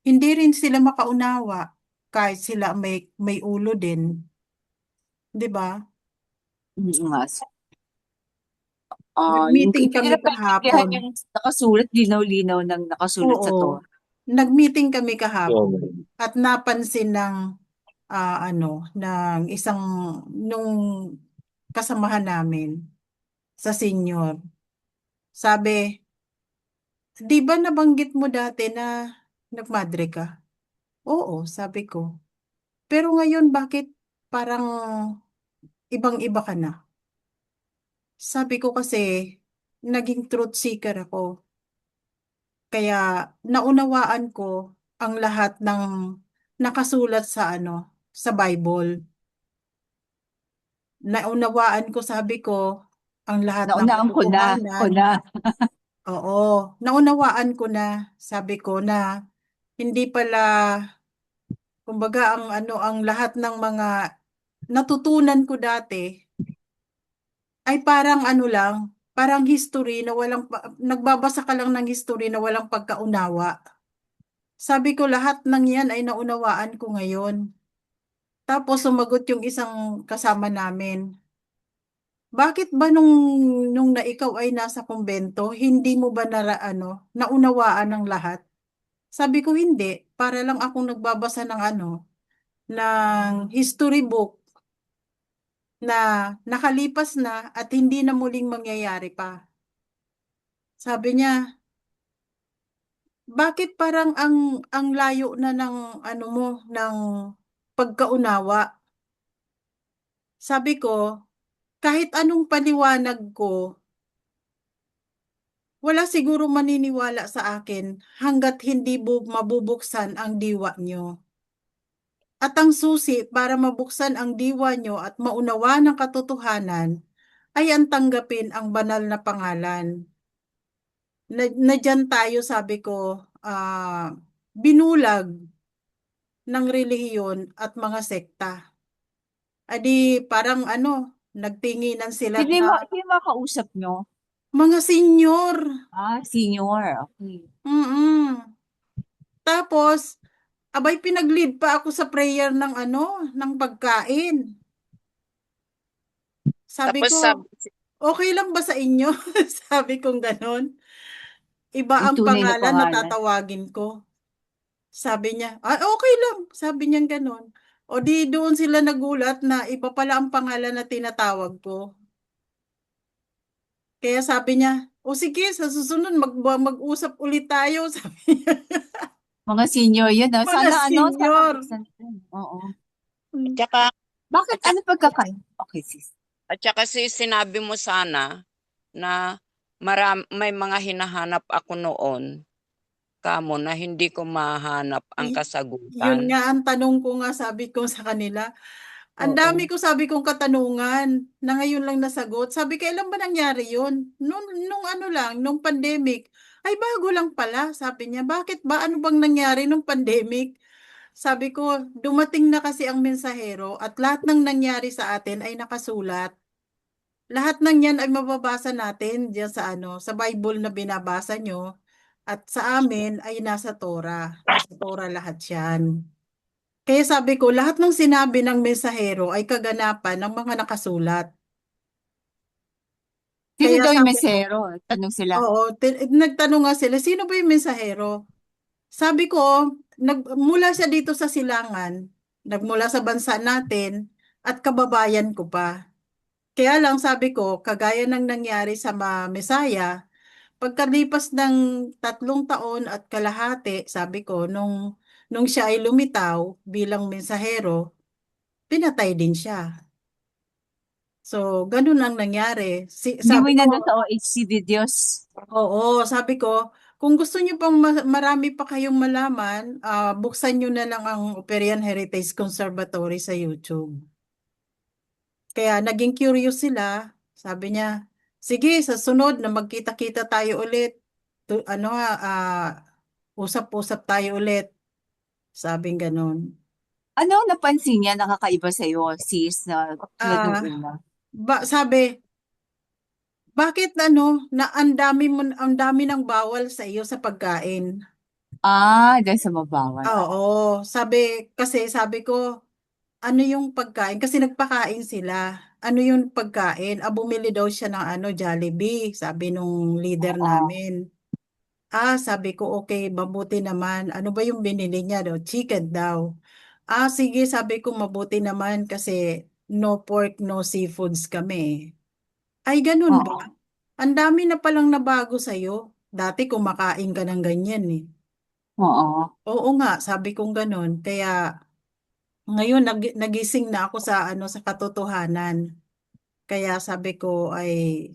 Hindi rin sila makaunawa kahit sila may ulo din, 'di ba? Nga. Yung Nag-meeting hindi kami nila paintindihan kahapon. yung nakasulat, linaw-linaw ng nakasulat sa Oo. Torah. Nag-meeting kami So, kahapon at napansin ng isang nung kasamahan namin sa senior. Sabi, "Di ba nabanggit mo dati na nagmadre ka?" "Oo," sabi ko. "Pero ngayon bakit parang ibang-iba ka na?" Sabi ko kasi naging truth seeker ako. Kaya naunawaan ko ang lahat ng nakasulat sa Bible. Naunawaan ko, sabi ko, ang lahat ng Naunaan ko katotohanan. na. Oo, naunawaan ko na, sabi ko na hindi pala, kumbaga ang lahat ng mga natutunan ko dati ay parang parang history na nagbabasa ka lang ng history na walang pagkaunawa. Sabi ko lahat ng yan ay naunawaan ko ngayon. Tapos sumagot yung isang kasama namin. Bakit ba nung na ikaw ay nasa kumbento, hindi mo ba naunawaan ang lahat? Sabi ko hindi, para lang akong nagbabasa ng history book na nakalipas na at hindi na muling mangyayari pa. Sabi niya, bakit parang ang layo na ng ng pagkaunawa? Sabi ko, kahit anong paliwanag ko, wala siguro maniniwala sa akin hanggat hindi mabubuksan ang diwa nyo. At ang susi para mabuksan ang diwa nyo at maunawa ng katotohanan ay ang tanggapin ang banal na pangalan. Na dyan tayo, sabi ko, binulag ng relihiyon at mga sekta. Adi parang nagtinginan sila Sino yung makausap nyo? mga senior. Senior. Okay. Mm. Tapos, abay pinag-lead pa ako sa prayer ng pagkain. Sabi Tapos ko, okay lang ba sa inyo? Sabi kong ganon. Iba Yung ang tunay na pangalan na pangalan. tatawagin ko. Sabi niya, okay lang. Sabi niya ganon. O di doon sila nagulat na iba pala ang pangalan na tinatawag ko. Kaya sabi niya, o sige, sa susunod mag-usap ulit tayo. Sabi niya, Mga senior yun. mga Sana senior. buksan din. Oo. at saka, Bakit? at saka, Ano pagkakain? Okay, sis. at saka sinabi mo sana na may mga hinahanap ako noon kamo na hindi ko mahanap ang Yun kasagutan. nga ang tanong ko nga, sabi ko sa kanila. Ang Oo. dami ko, sabi kong katanungan na ngayon lang nasagot. Sabi, kailan ba nangyari yun? Nung pandemic. Ay, bago lang pala. Sabi niya, bakit ba? Ano bang nangyari nung pandemic? Sabi ko, dumating na kasi ang mensahero at lahat ng nangyari sa atin ay nakasulat. Lahat ng yan ay mababasa natin diyan sa Bible na binabasa nyo. At sa amin ay nasa Torah. Nasa Torah lahat yan. Kaya sabi ko, lahat ng sinabi ng mensahero ay kaganapan ng mga nakasulat. Sino Kaya daw yung sabi, mesero? Tanong sila. oo, nagtanong nga sila, sino ba yung mensahero? Sabi ko, mula siya dito sa silangan, nagmula sa bansa natin, at kababayan ko pa. Kaya lang sabi ko, kagaya ng nangyari sa Mesaya, pagkalipas ng 3 taon at kalahati, sabi ko, nung siya ay lumitaw bilang mensahero, pinatay din siya. So, ganun ang nangyari. Hindi mo Sabi ko, inano sa OHCD Diyos. oo, sabi ko, kung gusto niyo pang marami pa kayong malaman, buksan niyo na lang ang Operian Heritage Conservatory sa YouTube. Kaya naging curious sila. Sabi niya, sige, sa sunod na magkita-kita tayo ulit. usap-usap tayo ulit. Sabing ganun. Ano ang napansin niya nakakaiba sa'yo, sis, na tulad nung Ah, una? sabi, bakit ang dami ng bawal sa iyo sa pagkain? Dahil sa mabawal. Oo, sabi ko, ano yung pagkain? Kasi nagpakain sila. Ano yung pagkain? Bumili daw siya ng Jollibee, sabi nung leader Oo. namin. Sabi ko, okay, mabuti naman. Ano ba yung binili niya daw? Chicken daw. Sige, sabi ko, mabuti naman kasi no pork, no seafoods kami. Ay, ganun ba? Oo. Ang dami na palang nabago sa'yo. Dati kumakain ka ng ganyan eh. Oo. Oo nga, sabi kong ganun. Kaya ngayon nagising na ako sa katotohanan. Kaya sabi ko ay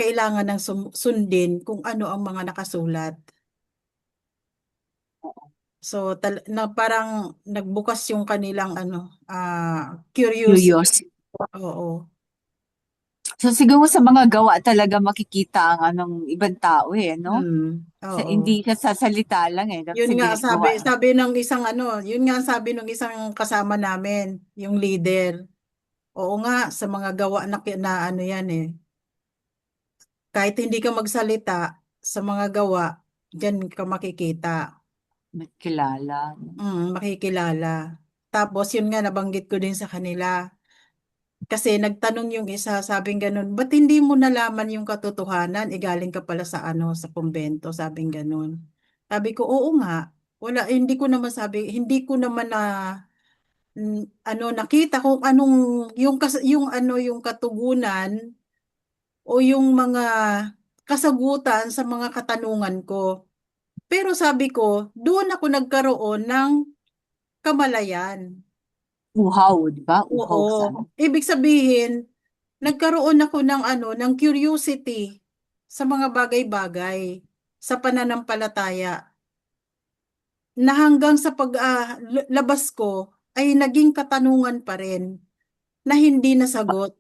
kailangan ng sundin kung ano ang mga nakasulat. So parang nagbukas yung kanilang curiosity. Curious. Oo. So siguro sa mga gawa talaga makikita ang anong ibang tao no? Oo. Hindi siya sa salita lang Yun nga Sige, sabi gawa. sabi ng isang yun nga sabi ng isang kasama namin, yung leader. Oo nga, sa mga gawa na yan eh. Kahit hindi ka magsalita, sa mga gawa, diyan ka makikita. Kilala. Makikilala. Tapos yun nga nabanggit ko din sa kanila. Kasi nagtanong yung isa, sabing ganun, ba't hindi mo nalaman yung katotohanan? Galing ka pala sa kumbento, sabing ganun. Sabi ko, oo nga. Wala, hindi ko naman nakita kung anong, yung katugunan o yung mga kasagutan sa mga katanungan ko. Pero sabi ko, doon ako nagkaroon ng kamalayan. Uhaw, di ba? Oo. Uhaw sana. Ibig sabihin, nagkaroon ako ng curiosity sa mga bagay-bagay sa pananampalataya na hanggang sa labas ko ay naging katanungan pa rin na hindi nasagot.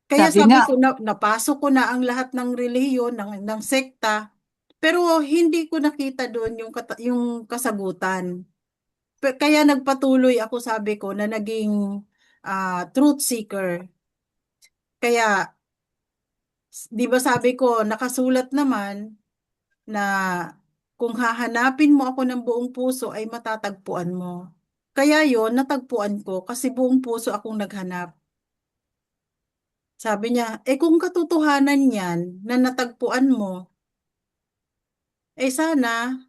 Kaya Sabi sabi nga, ko napasok ko na ang lahat ng relihiyon, ng sekta, pero hindi ko nakita doon yung kasagutan. Kaya nagpatuloy ako, sabi ko, na naging truth seeker. Kaya, di ba sabi ko, nakasulat naman na kung hahanapin mo ako ng buong puso ay matatagpuan mo. Kaya yon natagpuan ko kasi buong puso akong naghanap. Sabi niya, kung katotohanan yan na natagpuan mo, sana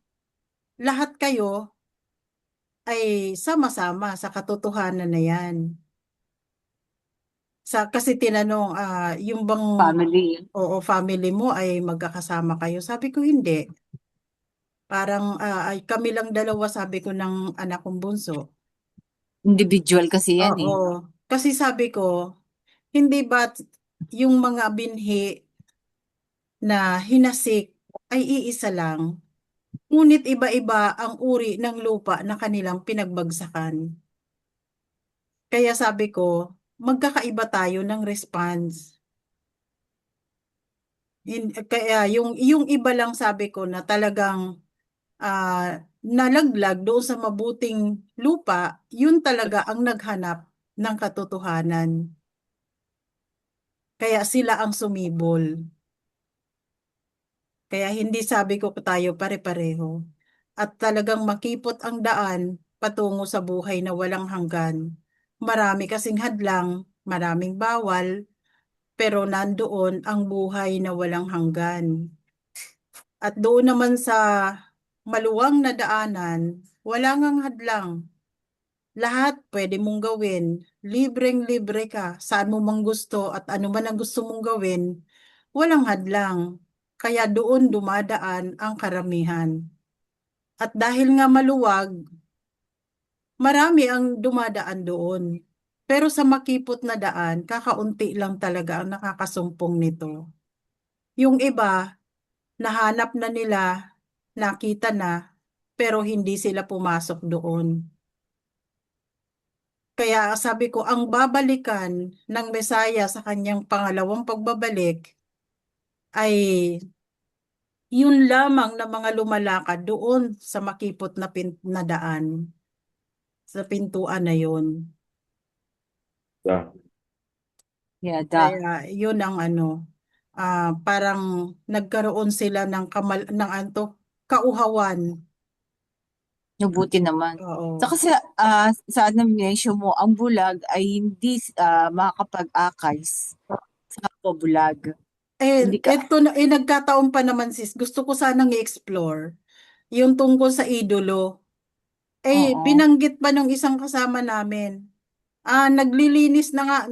lahat kayo ay sama-sama sa katotohanan na yan. Kasi tinanong, yung bang family, family mo ay magkakasama kayo? Sabi ko, hindi. Parang ay kami lang dalawa, sabi ko ng anak kong bunso. individual kasi yan Oo. Kasi sabi ko, hindi ba't yung mga binhi na hinasik ay iisa lang, ngunit iba-iba ang uri ng lupa na kanilang pinagbagsakan. Kaya sabi ko, magkakaiba tayo ng response. Kaya yung iba lang sabi ko na talagang nalaglag doon sa mabuting lupa, yun talaga ang naghanap ng katotohanan. Kaya sila ang sumibol. Kaya hindi sabi ko tayo pare-pareho. At talagang makipot ang daan patungo sa buhay na walang hanggan. Marami kasing hadlang, maraming bawal, pero nandoon ang buhay na walang hanggan. At doon naman sa maluwang na daanan, wala ngang hadlang. Lahat pwede mong gawin. Libreng-libre ka. Saan mo mang gusto at ano man ang gusto mong gawin, walang hadlang. Kaya doon dumadaan ang karamihan. At dahil nga maluwag, marami ang dumadaan doon. Pero sa makipot na daan, kakaunti lang talaga ang nakakasumpong nito. Yung iba, nahanap na nila, nakita na, pero hindi sila pumasok doon. Kaya sabi ko, ang babalikan ng Mesaya sa kanyang pangalawang pagbabalik ay Yun lamang na mga lumalakad doon sa makipot na daan, sa pintuan na yun. Yeah. Yada. Kaya yun ang parang nagkaroon sila ng kauhawan. Mabuti naman. Oo. Saka sa mention mo, ang bulag ay hindi makakapag-akay sa pabulag. Hindi ka, Nagkataon pa naman sis, gusto ko sanang i-explore yung tungkol sa idolo. oo. Binanggit pa nung isang kasama namin. Naglilinis nga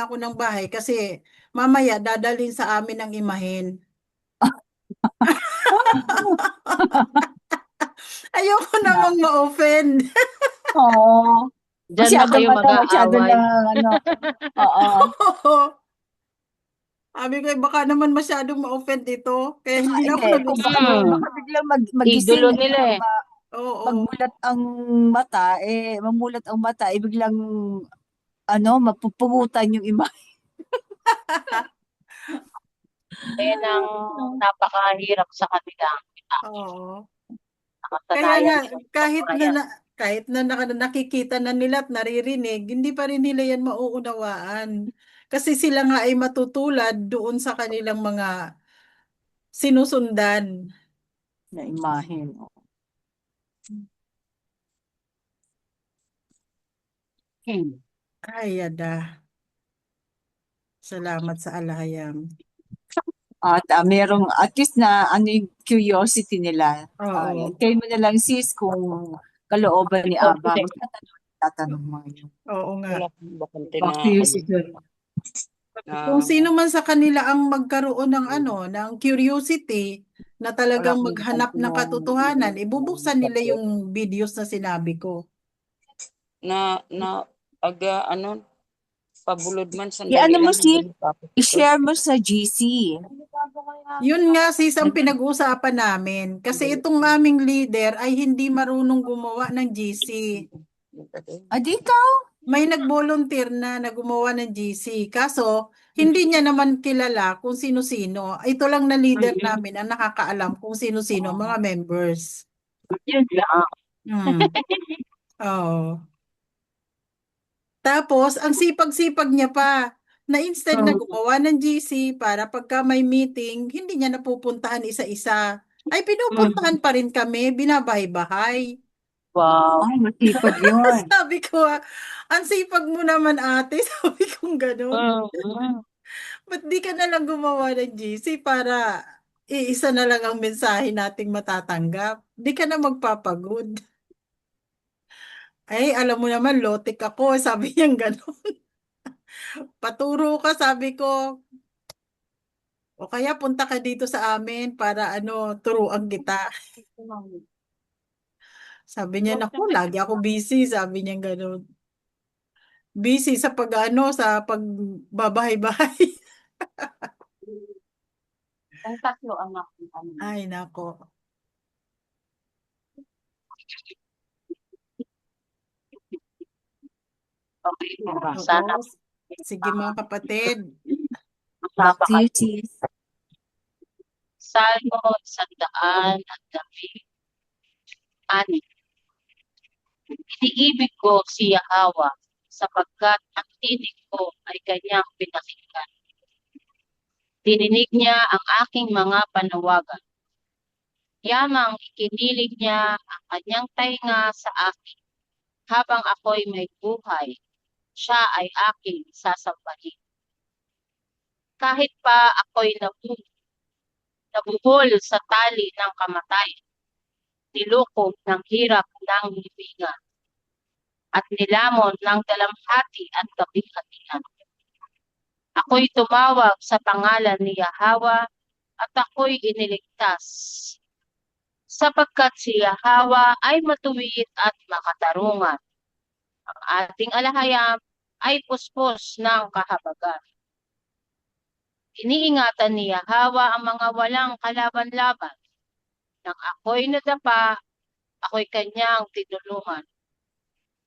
ako ng bahay kasi mamaya dadalhin sa amin ang imahen. Ayoko namang ma-offend. Oo. Diyan na kayo Masyado mag-aaway. na, oo. Sabi ko, baka naman masyadong ma-offend ito. Kaya hindi na ako Kung nag-explore. baka biglang magising, Idolo nila eh. Oo. magmulat ang mata, biglang, mapupugutan yung imahe. Yan ang napakahirap sa kanila. Oo. Kaya Nakasanayan nga, nilang kahit na nakikita na nila at naririnig, hindi pa rin nila yan mauunawaan. Kasi sila nga ay matutulad doon sa kanilang mga sinusundan. Na imahe. Ay, yada. Salamat sa alahayam. At merong at least na yung curiosity nila. Oo. Kayo mo na lang sis kung kalooban ni Aba. Tatanong mo yun. Oo nga. Wala akong bakante Baka na curiosity. Kung sino man sa kanila ang magkaroon ng curiosity na talagang maghanap ng katotohanan, ibubuksan nila yung videos na sinabi ko. Pabulod man sandali I-ano mo lang. sis, i-share mo sa GC. Yun nga sis ang pinag-uusapan namin. Kasi itong aming leader ay hindi marunong gumawa ng GC. Dito? May nag-volunteer na gumawa ng GC. Kaso, hindi niya naman kilala kung sino-sino. Ito lang na leader namin ang nakakaalam kung sino-sino mga members. Yun lang. Oo. Tapos, ang sipag-sipag niya pa na instead na gumawa ng GC para pagka may meeting, hindi niya napupuntahan isa-isa. Ay, pinupuntahan pa rin kami, binabahay-bahay. Wow. Ay, masipag yun. Sabi ko, ang sipag mo naman ate, sabi kong gano'n. Ba't di ka na lang gumawa ng GC para iisa na lang ang mensahe nating matatanggap? Di ka na magpapagod. Ay, alam mo naman, lotik ako. Sabi niya gano'n. Paturo ka, sabi ko. O kaya punta ka dito sa amin para turuan kita. Sabi niya, naku, lagi ako busy. Sabi niya gano'n. Busy sa sa pagbabahay-bahay. Ang tatlo anak. Ay, nako. Okay. Oo. Sana Sige mga kapatid. Back to you, sis. Salmo 116. Iniibig ko si Yahawa sapagkat ang tinig ko ay kanyang pinakinggan. Dininig niya ang aking mga panawagan. Yamang ikinilig niya ang kanyang tainga sa akin. Habang ako'y may buhay, siya ay aking sasambahin. Kahit pa ako'y nabuhol sa tali ng kamatayan, niloko ng hirap ng libingan, at nilamon ng dalamhati at kabihatian. Ako'y tumawag sa pangalan ni Yahawa at ako'y iniligtas. Sapagkat si Yahawa ay matuwid at makatarungan. Ang ating alahayam ay puspos ng kahabagan. Iniingatan ni Yahawa ang mga walang kalaban-laban. Nang ako'y nadapa, ako'y kanyang tinulungan.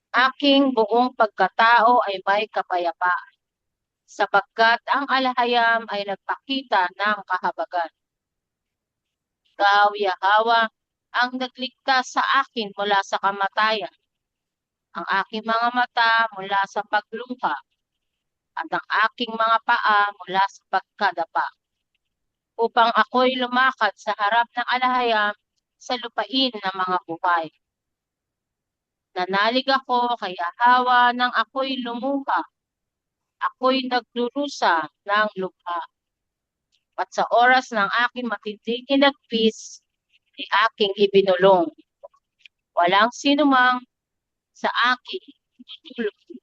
Aking buong pagkatao ay may kapayapaan, sapagkat ang alahayam ay nagpakita ng kahabagan. Ikaw, Yahawa, ang nagligtas sa akin mula sa kamatayan, ang aking mga mata mula sa pagluha, at ang aking mga paa mula sa pagkadapa, upang ako'y lumakad sa harap ng alahayam sa lupain ng mga buhay. Nanalig ako kay Yahawa nang ako'y lumuha, ako'y nagdurusa ng lubha. At sa oras ng aking matinding hinagpis, ay aking ibinulong. Walang sinumang sa aking tutulong.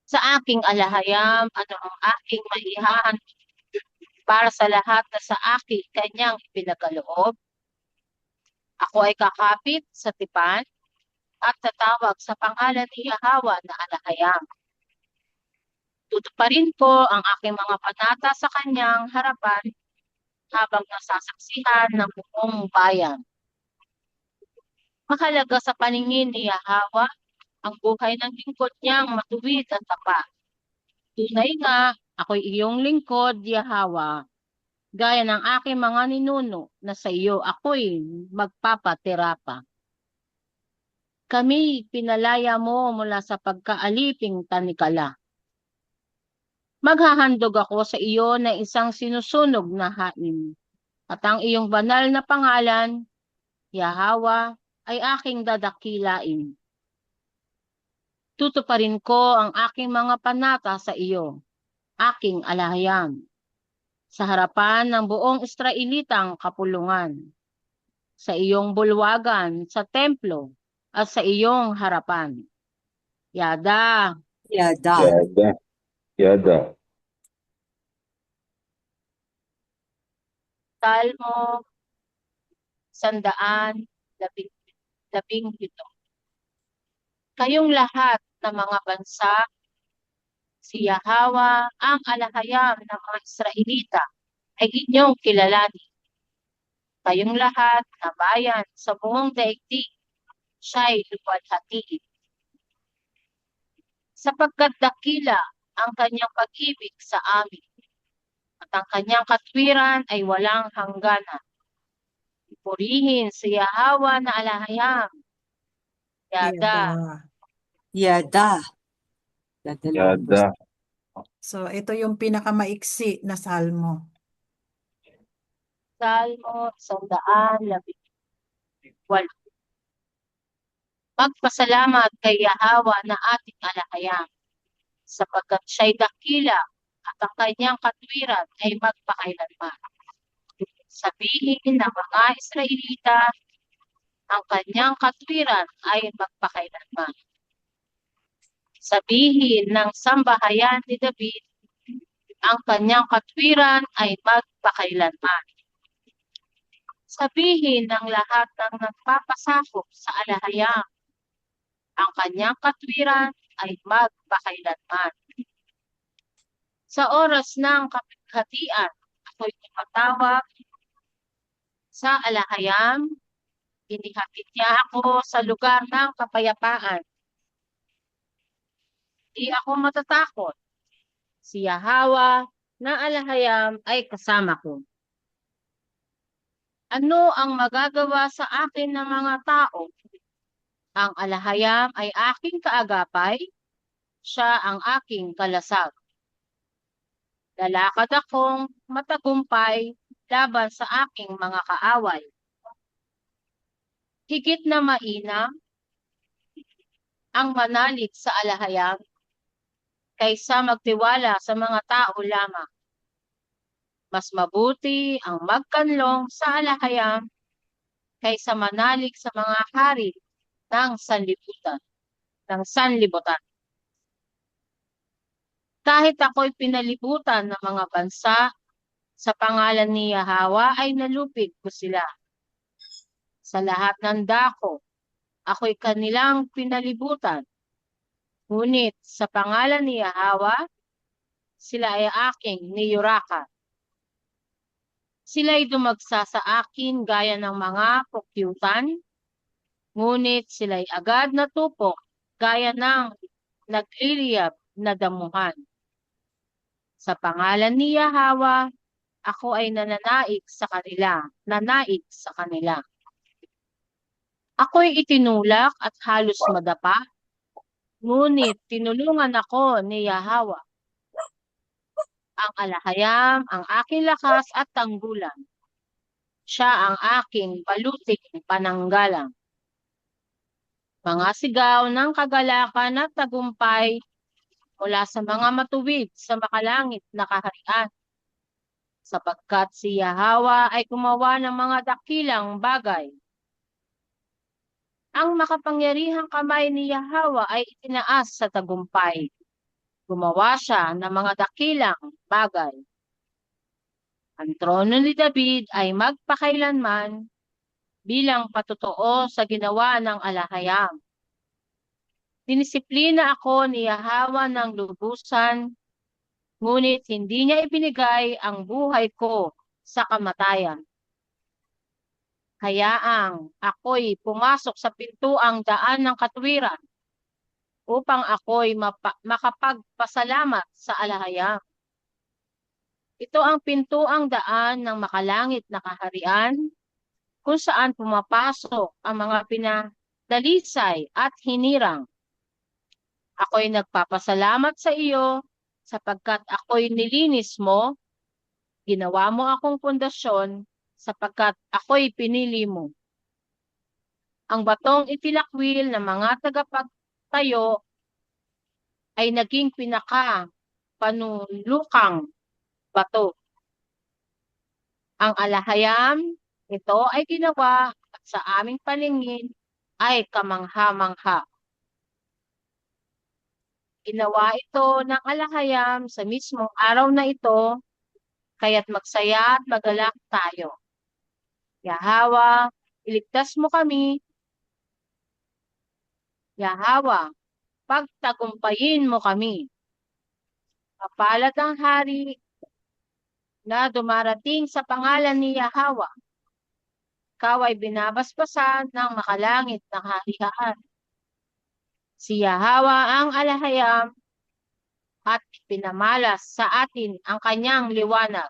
Sa aking alahayam, ano ang aking maihahan para sa lahat na sa akin kanyang ipinagaloob? Ako ay kakapit sa tipan at tatawag sa pangalan ni Yahawa na alahayam. Tutuparin ko ang aking mga panata sa kanyang harapan habang nasasaksihan ng buong bayan. Mahalaga sa paningin ni Yahawa ang buhay ng lingkod niyang matuwid at tapat. Tunay nga, ako'y iyong lingkod, Yahawa, gaya ng aking mga ninuno na sa iyo ako'y magpapatira pa. Kami pinalaya mo mula sa pagkaaliping tanikala. Maghahandog ako sa iyo ng isang sinusunog na hain, at ang iyong banal na pangalan, Yahawa, ay aking dadakilain. Tutuparin ko ang aking mga panata sa iyo, aking alahayam, sa harapan ng buong Israelitang kapulungan, sa iyong bulwagan, sa templo, at sa iyong harapan. Yada, Yada. Yada. Yada. Salmo 117. Kayong lahat ng mga bansa, si Yahawa ang alahayam ng mga Israelita ay inyong kilalanin. Kayong lahat na bayan sa buong daigdig, siya'y luwalhatiin. Sapagkat dakila ang kanyang pag-ibig sa amin, at ang kanyang katwiran ay walang hangganan. Purihin si Yahawa na alahayam. Yada. Yada. Yada. So, ito yung pinakamaiksi na salmo. Salmo 118. Magpasalamat kay Yahawa na ating alahayam, sapagkat siya'y dakila at ang kanyang katwiran ay magpakailanman. Sabihin ng mga Israelita, ang kanyang katwiran ay magpakailanman. Sabihin ng sambahayan ni David, ang kanyang katwiran ay magpakailanman. Sabihin ng lahat ng nagpapasakop sa alahayam, ang kanyang katwiran ay magpakailanman. Sa oras ng kapighatian, ako'y tumatawag sa alahayam, inihatid niya ako sa lugar ng kapayapaan. Di ako matatakot. Si Yahawa na alahayam ay kasama ko. Ano ang magagawa sa akin ng mga tao? Ang alahayam ay aking kaagapay, siya ang aking kalasag. Lalakad akong matagumpay laban sa aking mga kaaway. Higit na mainam ang manalig sa alahayam kaysa magtiwala sa mga tao lamang. Mas mabuti ang magkanlong sa alahayam kaysa manalig sa mga hari ng sanlibutan. Kahit ako'y pinalibutan ng mga bansa, sa pangalan ni Yahawa ay nalupig ko sila. Sa lahat ng dako, ako'y kanilang pinalibutan. Ngunit sa pangalan ni Yahawa, sila ay aking niyurakan. Sila'y dumagsa sa akin gaya ng mga pukyutan, ngunit sila'y agad natupok gaya ng nagliliyab na damuhan. Sa pangalan ni Yahawa, ako ay nananaig sa kanila. Ako'y itinulak at halos madapa, ngunit tinulungan ako ni Yahweh. Ang alahayam, ang aking lakas at tanggulan. Siya ang aking baluting pananggalang. Mga sigaw ng kagalakan at tagumpay mula sa mga matuwid sa makalangit na kaharian. Sapagkat si Yahweh ay gumawa ng mga dakilang bagay. Ang makapangyarihang kamay ni Yahweh ay itinaas sa tagumpay. Gumawa siya ng mga dakilang bagay. Ang trono ni David ay magpakailanman bilang patotoo sa ginawa ng alahayam. Dinisiplina ako ni Yahweh ng lubusan, ngunit hindi niya ibinigay ang buhay ko sa kamatayan. Hayaang ako'y pumasok sa pintuang daan ng katwiran upang ako'y makapagpasalamat sa alahayam. Ito ang pintuang daan ng makalangit na kaharian kung saan pumapasok ang mga pinadalisay at hinirang. Ako'y nagpapasalamat sa iyo sapagkat ako'y nilinis mo, ginawa mo akong pundasyon sapagkat ako'y pinili mo. Ang batong itinakwil ng mga tagapagtayo ay naging pinaka-panulukang bato. Ang alahayam, ito ay ginawa at sa aming paningin ay kamangha-mangha. Ginawa ito ng alahayam sa mismong araw na ito, kaya't magsaya at magalak tayo. Yahweh, iligtas mo kami. Yahweh, pagtagumpayin mo kami. Mapalad ang hari na dumarating sa pangalan ni Yahweh. Ikaw ay binabasbasan ng makalangit na kaharian. Si Yahweh ang alahayam at pinamalas sa atin ang kanyang liwanag.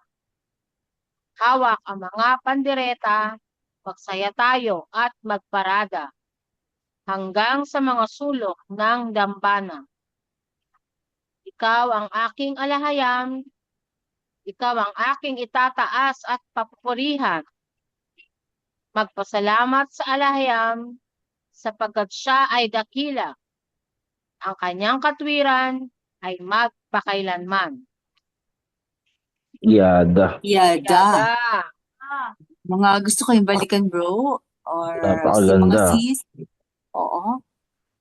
Hawak ang mga pandereta, magsaya tayo at magparada hanggang sa mga sulok ng dambana. Ikaw ang aking alahayam, ikaw ang aking itataas at papurihan. Magpasalamat sa alahayam sapagkat siya ay dakila. Ang kanyang katwiran ay magpakailanman. Yada. Yada. Mga gusto kayong balikan, bro? Or mga Napakaganda. sis? Oo.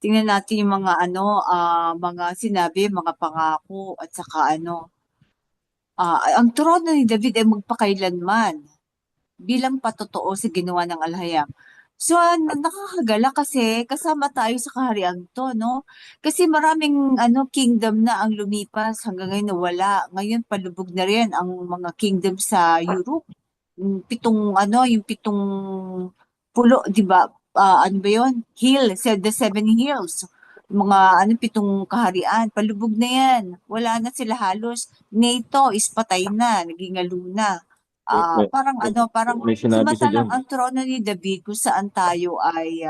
Tingnan natin yung mga mga sinabi, mga pangako, at saka ang trono ni David ay magpakailanman bilang patotoo sa ginawa ng alahayam. So, nakakagala kasi kasama tayo sa kaharian to, no? Kasi maraming kingdom na ang lumipas hanggang ngayon nawala. Ngayon palubog na rin ang mga kingdom sa Europe. Yung pitong pulo, di ba? Ano ba yun? The seven hills. Mga pitong kaharian, palubog na yan. Wala na sila halos. NATO is patay na, naging aluna. Parang May sinabi siya samantalang dyan. ang trono ni David kung saan tayo ay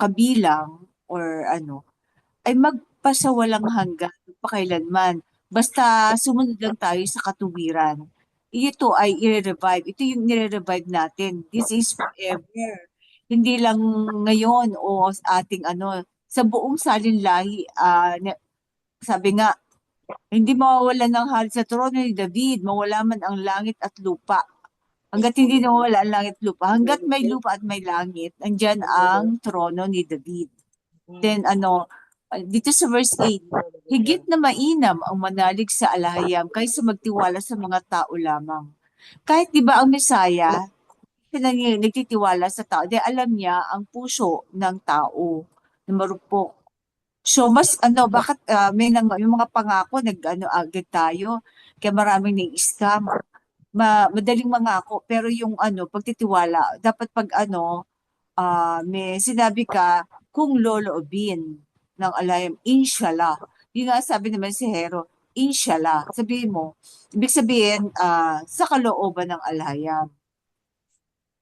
kabilang or ay magpasawalang hanggan pakailanman. Basta sumunod lang tayo sa katuwiran. Ito ay i-revive. Ito yung nire-revive natin. This is forever. Hindi lang ngayon o ating sa buong salinlahi. Sabi nga, hindi mawawalan ng hari sa trono ni David, mawala man ang langit at lupa. Hanggat hindi nawawala ang langit at lupa, hanggat may lupa at may langit, andyan ang trono ni David. Then dito sa verse 8, higit na mainam ang manalig sa alahayam kaysa magtiwala sa mga tao lamang. Kahit di ba ang Mesaya, nagtitiwala sa tao, dahil alam niya ang puso ng tao na marupok. So mas bakit may mga pangako agad tayo kaya maraming nai-scam. Madaling mangako pero yung pagtitiwala dapat pag may sinabi ka kung loloobin ng alayam inshallah. Yun nga sabi naman si Hero, inshallah. Sabihin mo, ibig sabihin, sa kalooban ng alhayam,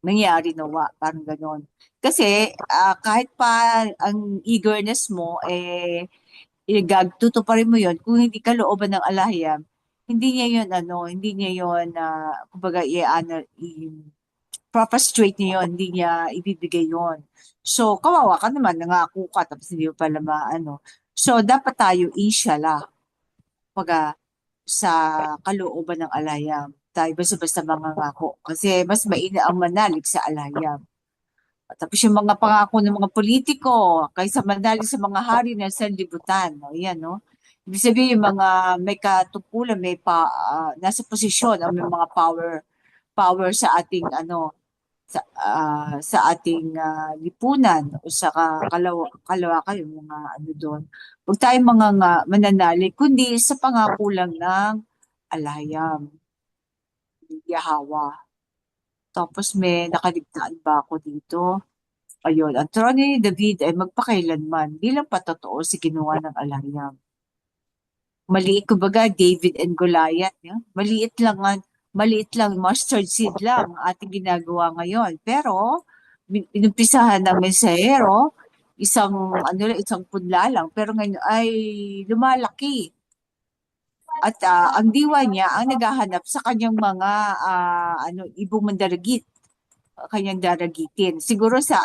mangyari nawa, parang ganon. Kasi kahit pa ang eagerness mo, tutuparin mo yon kung hindi kalooban ng alhayam, hindi niya yun, hindi niya yun, kumbaga, prostrate niya yun, hindi niya ibibigay yun. So, kawawa ka naman, nangako ka, tapos hindi mo pala So, dapat tayo, inshallah, kumbaga, sa kalooban ng alhayam. Tayo basta-basta mangangako. Kasi mas maina ang manalig sa alhayam. Tapos yung mga pangako ng mga politiko, kaysa manalig sa mga hari ng sanlibutan. No? Yan, no? Ibig sabihin, yung mga may katupulan, nasa posisyon, o may mga power sa ating, sa ating lipunan o sa kalawakan, yung mga doon. Huwag tayong mga mananalig, kundi sa pangako lang ng alhayam, Yahawa. Tapos may nakaligtaan ba ako dito? Ayun, ang trono ni David ay magpakailanman, di lang patotoo si kinuha ng alhayam. Maliit, kumbaga, David and Goliath. Yeah? Maliit lang, mustard seed lang ang ating ginagawa ngayon. Pero, inumpisahan ng mensahero, isang punla lang, pero ngayon ay lumalaki. At ang diwa niya ang naghahanap sa kanyang mga ibong mandaragit, kanyang daragitin. Siguro sa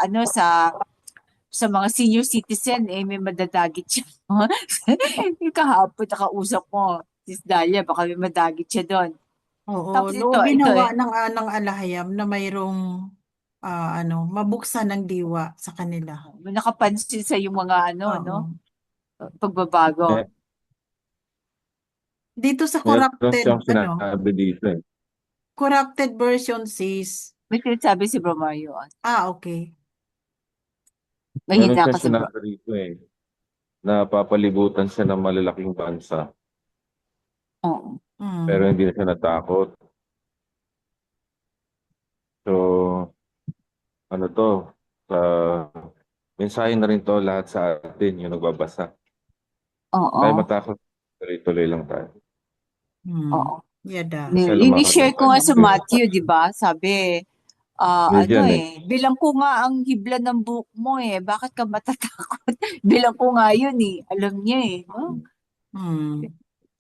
mga senior citizen may madadagit siya. Yung kahapon nakausap ko, Sis Dalia, baka may madagit siya doon. Oo, Tapos loobin ito nawa ng alhayam na mayroong mabuksan ng diwa sa kanila. may nakapansin sa yung mga Oo. pagbabago. Dito sa Meron corrupted, siyang sinabi dito eh. corrupted version says, May sinasabi si Bro Mario. okay. Meron Mahina siyang ka sa sinabi dito eh. Na papalibutan siya ng malalaking bansa. Oo. Pero hindi na siya natakot. So, mensahe na rin to lahat sa atin yung nagbabasa. Oo. Tayo matakot, tuloy-tuloy lang tayo. Oo. Yada. I-share ko nga sa Matthew, di ba? Sabi, bilang ko nga ang hibla ng buhok mo bakit ka matatakot? Bilang ko nga yun alam niya no?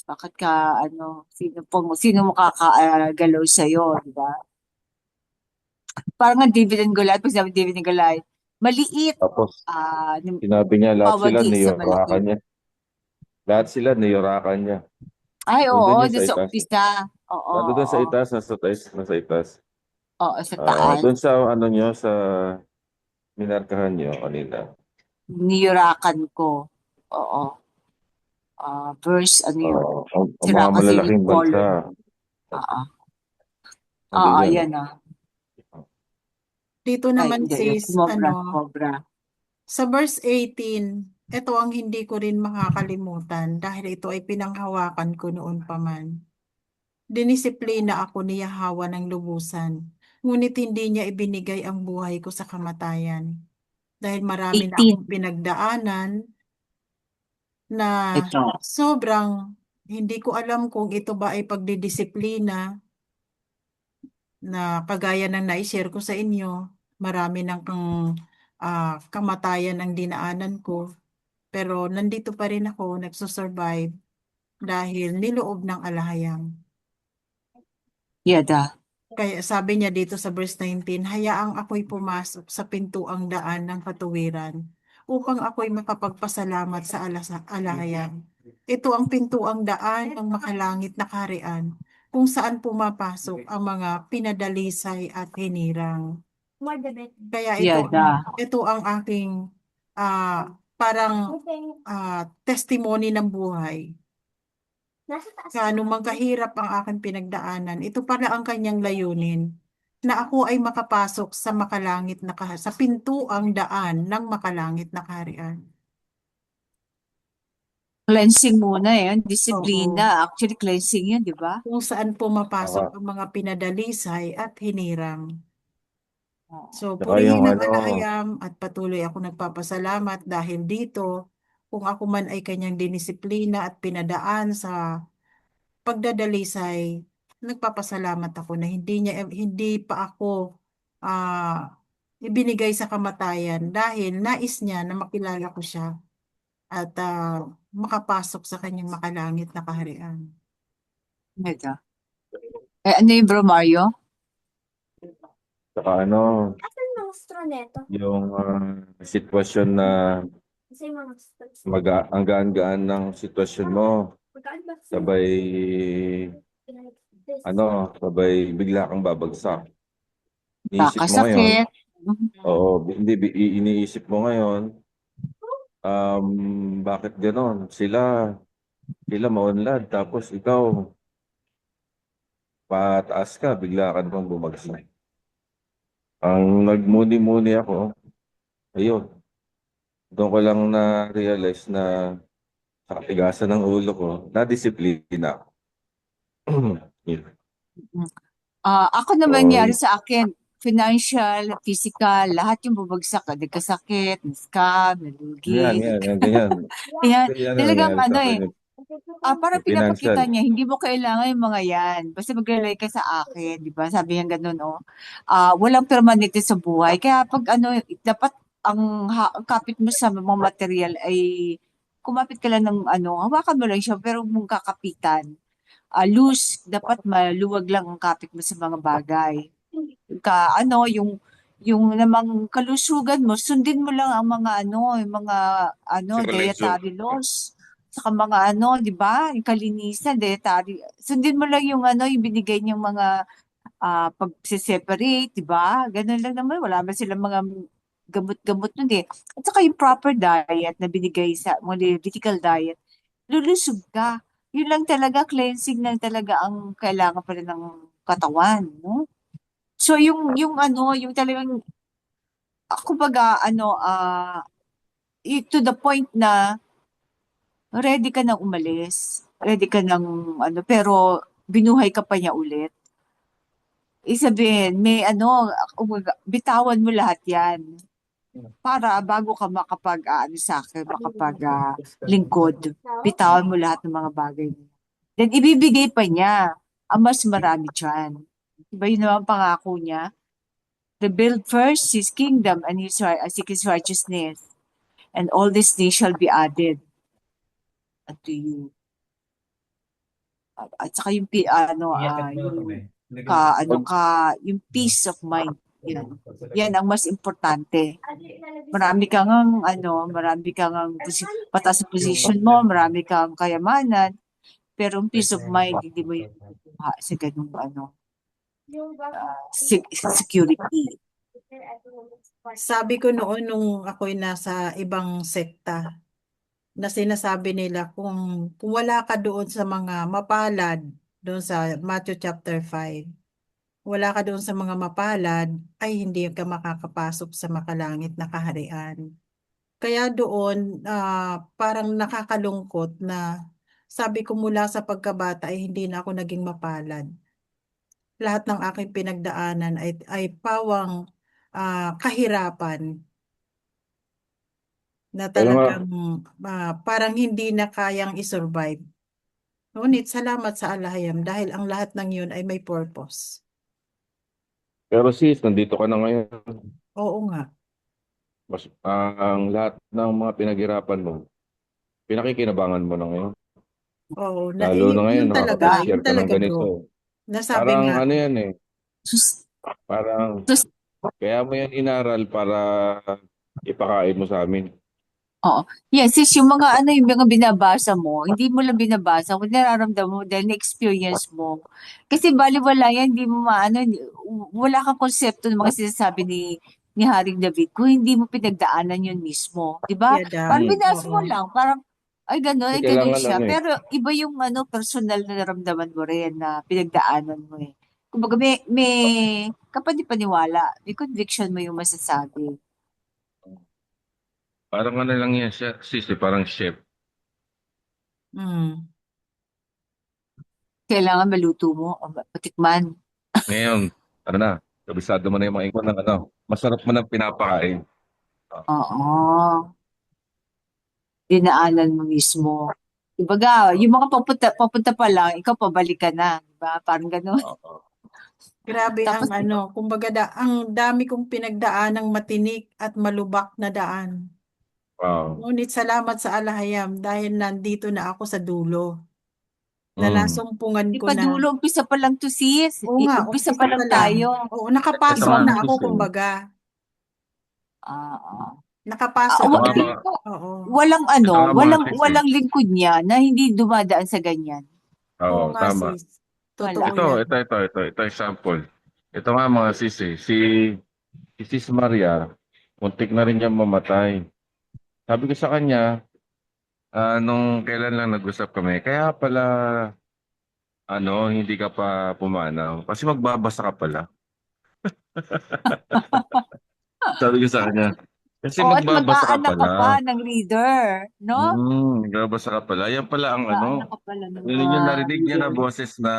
Bakit ka, sino makakagalaw sa'yo, di ba? Parang nga David and Goliath, pag sabi David and Goliath, maliit. Tapos, sinabi niya lahat sila pawagi sa niyorakan niya. Lahat sila niyorakan niya. Ay, oo, Nandun doon yun sa sa itaas. umpisa. Oo, Nandun sa itaas, nasa itaas. Oo, sa taas. Doon sa sa minarkahan niyo kanina. Niyurakan ko. Oo. Verse, yun? Ang Sira mga kasi malalaking yung color. bansa. Yan Dito naman says, Cobra. sa verse 18, ito ang hindi ko rin makakalimutan dahil ito ay pinanghawakan ko noon pa man. Dinisiplina ako ni Yahawa ng lubusan, ngunit hindi niya ibinigay ang buhay ko sa kamatayan. Dahil marami na akong pinagdaanan na sobrang hindi ko alam kung ito ba ay pagdidisiplina na kagaya ng na-share ko sa inyo. Marami ng kamatayan ang dinaanan ko. Pero nandito pa rin ako, nagsusurvive dahil niloob ng alhayam. Yada. Kaya sabi niya dito sa verse 19, hayaang ako'y pumasok sa pintuang daan ng katuwiran upang ako'y makapagpasalamat sa alhayam. Ito ang pintuang daan ng makalangit na kaharian kung saan pumapasok ang mga pinadalisay at hinirang. Kaya ito ang aking parang testimony ng buhay. Gaano man kahirap ang aking pinagdaanan, ito pala ang kanyang layunin, na ako ay makapasok sa makalangit na sa pintuang daan ng makalangit na kaharian. Cleansing muna disiplina. Actually, cleansing yun, di ba? Kung saan pumapasok ang mga pinadalisay at hinirang. So, purihin ang alhayam at patuloy ako nagpapasalamat dahil dito, kung ako man ay kanyang dinisiplina at pinadaan sa pagdadalisay, nagpapasalamat ako na hindi pa ako ibinigay sa kamatayan dahil nais niya na makilala ko siya at makapasok sa kanyang makalangit na kaharian. Mega. Ano yung Bro Mario? Saka yung sitwasyon na ang gaan-gaan ng sitwasyon mo, sabay bigla kang babagsak. Iniisip mo ngayon, Kakasakit. hindi, iniisip mo ngayon, bakit ganon? Sila maunlad, tapos ikaw, pataas ka, bigla ka namang bumagsak. Ang nagmuni-muni ako, ayun, doon ko lang na-realize na sa katigasan ng ulo ko, na-disiplina ako. Yun. Ako naman Oo. nangyari sa akin, financial, physical, lahat yung bubagsak. Nagkasakit, na-scam, nalugi. Ganyan. Yan, Yan ang talagang nangyari sa ano akin. parang Yung financial. pinapakita niya, hindi mo kailangan yung mga yan. Basta mag-rely ka sa akin, di ba? Sabi niya ganun, walang permanente sa buhay. Kaya pag dapat ang kapit mo sa mga material ay kumapit ka lang ng hawakan mo lang siya, pero huwag mong kakapitan. Loose, dapat maluwag lang ang kapit mo sa mga bagay. Yung namang kalusugan mo, sundin mo lang ang mga yung mga dietary laws. Saka mga di ba? Yung kalinisan, dietary. Sundin mo lang yung yung binigay niyang mga pag-separate, di ba? Ganun lang naman, wala man silang mga gamot-gamot nun eh. At saka yung proper diet na binigay sa mga critical diet, lulusog ka. Yun lang talaga, cleansing lang talaga ang kailangan pa rin ng katawan, no? So yung talagang kumbaga to the point na ready ka nang umalis, ready ka nang pero binuhay ka pa niya ulit. Sabihin, may bitawan mo lahat 'yan para bago ka lingkod, bitawan mo lahat ng mga bagay. Then ibibigay pa niya ang mas marami dyan. Diba yun naman pangako niya? Rebuild first His kingdom and seek His righteousness, and all these things shall be added unto you. At saka yung yung peace of mind. Yan ang mas importante. Marami kang pataas sa position mo, marami kang kayamanan, pero yung peace of mind, hindi mo yung sa ganung security. Sabi ko noon nung ako'y nasa ibang sekta, na sinasabi nila kung wala ka doon sa mga mapalad, doon sa Matthew chapter 5, wala ka doon sa mga mapalad, ay hindi ka makakapasok sa makalangit na kaharian. Kaya doon, parang nakakalungkot na sabi ko mula sa pagkabata ay hindi na ako naging mapalad. Lahat ng aking pinagdaanan ay pawang kahirapan na talagang parang hindi na kayang isurvive. Ngunit salamat sa Alahayam dahil ang lahat ng yun ay may purpose. Pero sis, nandito ka na ngayon. Oo nga. Ang lahat ng mga pinaghirapan mo, pinakikinabangan mo na ngayon. Oo, Lalo na ngayon, yun talaga, nakakapag-share ka ng ganito. Nasabi Parang nga, parang kaya mo yan inaral para ipakain mo sa amin. Oo. Yes, sis, yung mga yung mga binabasa mo, hindi mo lang binabasa, kung nararamdaman mo dahil na-experience mo. Kasi baliwala yan, hindi mo wala kang konsepto ng mga sinasabi ni Haring David kung hindi mo pinagdaanan yun mismo. Di ba? Parang binasa mo lang, parang, ay gano'n, ay gano'n siya. Pero iba yung personal na naramdaman mo rin na pinagdaanan mo eh. Kumbaga may kapani-paniwala, may conviction mo yung masasabi. Parang lang yan siya, sis, parang chef. Kailangan maluto mo, patikman. Ngayon, kabisado mo na yung mga ingon ng masarap mo nang pinapakain. Oo. Dinaanan mo mismo. Kumbaga, yung mga papunta pa lang, ikaw pabalik ka na, di ba? Parang gano'n. Oo. Grabe ang Tapos, kumbaga ang dami kong pinagdaanang matinik at malubak na daan. Wow. Ngunit salamat sa alahayam dahil nandito na ako sa dulo, na Mm. nasumpungan di ko pa na. dulo, umpisa pa lang to, sis. Oo nga, Umpisa umpisa pa pa lang lang. tayo. Oo, Ito nakapasok nga, na sis, ako, eh. kumbaga. Ah. Nakapasok Ito Ito nga na. mga, Oo. walang ito nga mga sis, eh. walang lingkod niya na hindi dumadaan sa ganyan. Oo Oo, nga, tama. sis. Totoo Wala. yan. Ito example. Ito nga mga sis, eh. Si Sis Maria, muntik na rin niya mamatay. Sabi ko sa kanya, nung kailan lang nag-usap kami, kaya pala, hindi ka pa pumanaw. Kasi magbabasa ka pala. Sabi ko sa kanya, kasi Oo, at magbabasa ka mag-aanak ka pala. pa ng reader, no? Magbabasa ka pala. Yan pala ang Mag-aanak ka pala ng yun yung narinig niya na reader. boses na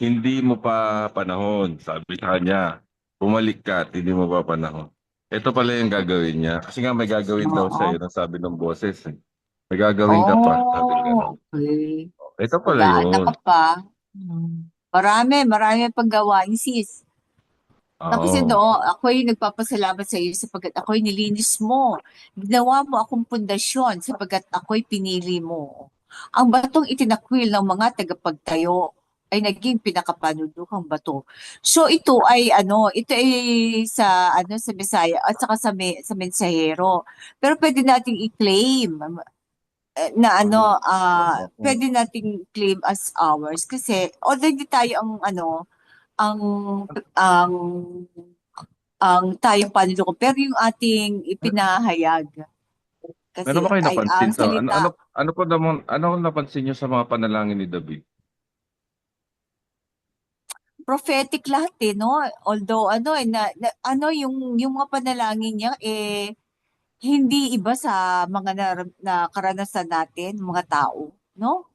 hindi mo pa panahon. Sabi sa kanya, bumalik ka at hindi mo pa panahon. Ito pala yung gagawin niya. Kasi nga may gagawin daw Oo. siya, yun ang sabi ng boses. Eh. May gagawin ka pa. Sabi nga Oh, gano'n. okay. Ito pala Mag-aanak yun. ka pa. Marami pang gawain, sis. Tapos Oo. ako'y nagpapasalamat sa iyo sapagkat ako'y nilinis mo. Ginawa mo akong pundasyon sapagkat ako'y pinili mo. Ang batong itinakwil ng mga tagapagtayo ay naging pinakapanunukang bato. So ito ay sa Bisaya at saka sa mensahero. Pero pwede nating i-claim na pwede nating claim as ours kasi although hindi tayo ang ang tayong panloko pero yung ating ipinahayag kasi Meron ba kayo ay ang napansin sa salita ano ang napansin niyo sa mga panalangin ni David? prophetic lahat no, although yung mga panalangin niya hindi iba sa mga karanasan natin mga tao, no?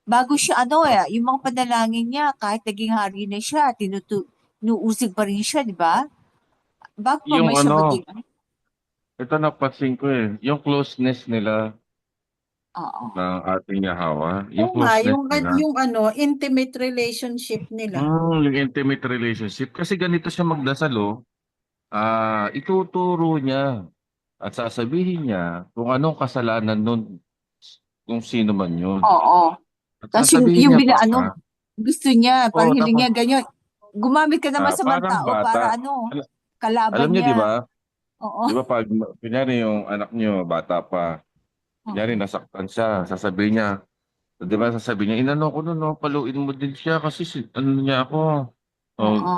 Bago siya yung mga panalangin niya kahit naging hari na siya tinuusig pa rin siya, di ba? Bago pa Yung man siya maging ito napansin ko yung closeness nila oo. ng ating Yahawa, yung Oo nga, closeness nila. yung intimate relationship nila. Yung intimate relationship. Kasi ganito siya magdasal, ituturo niya at sasabihin niya kung anong kasalanan nun, kung sino man yun. Oo. At Tapos sasabihin yung niya bila pa, gusto niya, parang hiling tapos, niya, ganyan. Gumamit ka naman sa mga parang tao para bata. Alam kalaban niyo, di niya. ba? Oo. Di ba pag, kunyari yung anak niyo, bata pa, kunyari nasaktan siya, sasabihin niya, di ba sasabihin niya, inano ko nun, paluin mo din siya kasi niya ako. Oo.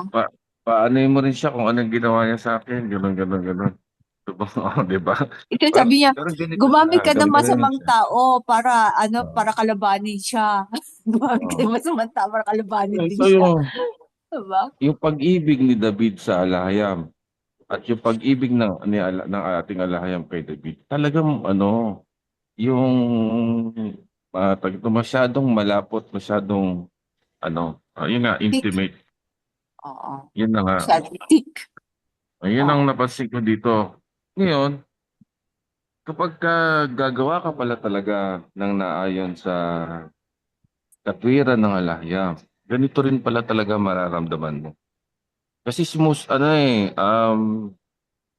Paano mo rin siya kung anong ginawa niya sa akin, gano'n. Diba? Di ba? Ito sabi niya, Pero ganito gumamit siya, ka ng ganyan masamang siya. tao para Oo. para kalabanin siya. Gumamit ka Oo. ng masamang tao para kalabanin din So siya. Diba? yung pag-ibig ni David sa Alahayam at yung pag-ibig ng ating Alahayam kay David, talagang yung masyadong malapot, masyadong yun nga, Tik. intimate. Oo. Yun na nga. Siya, tik. Ayun ang Oo. napansin ko dito. Ngayon, kapag gagawa ka pala talaga ng naayon sa katwiran ng Alahayam, ganito rin pala talaga mararamdaman mo. Kasi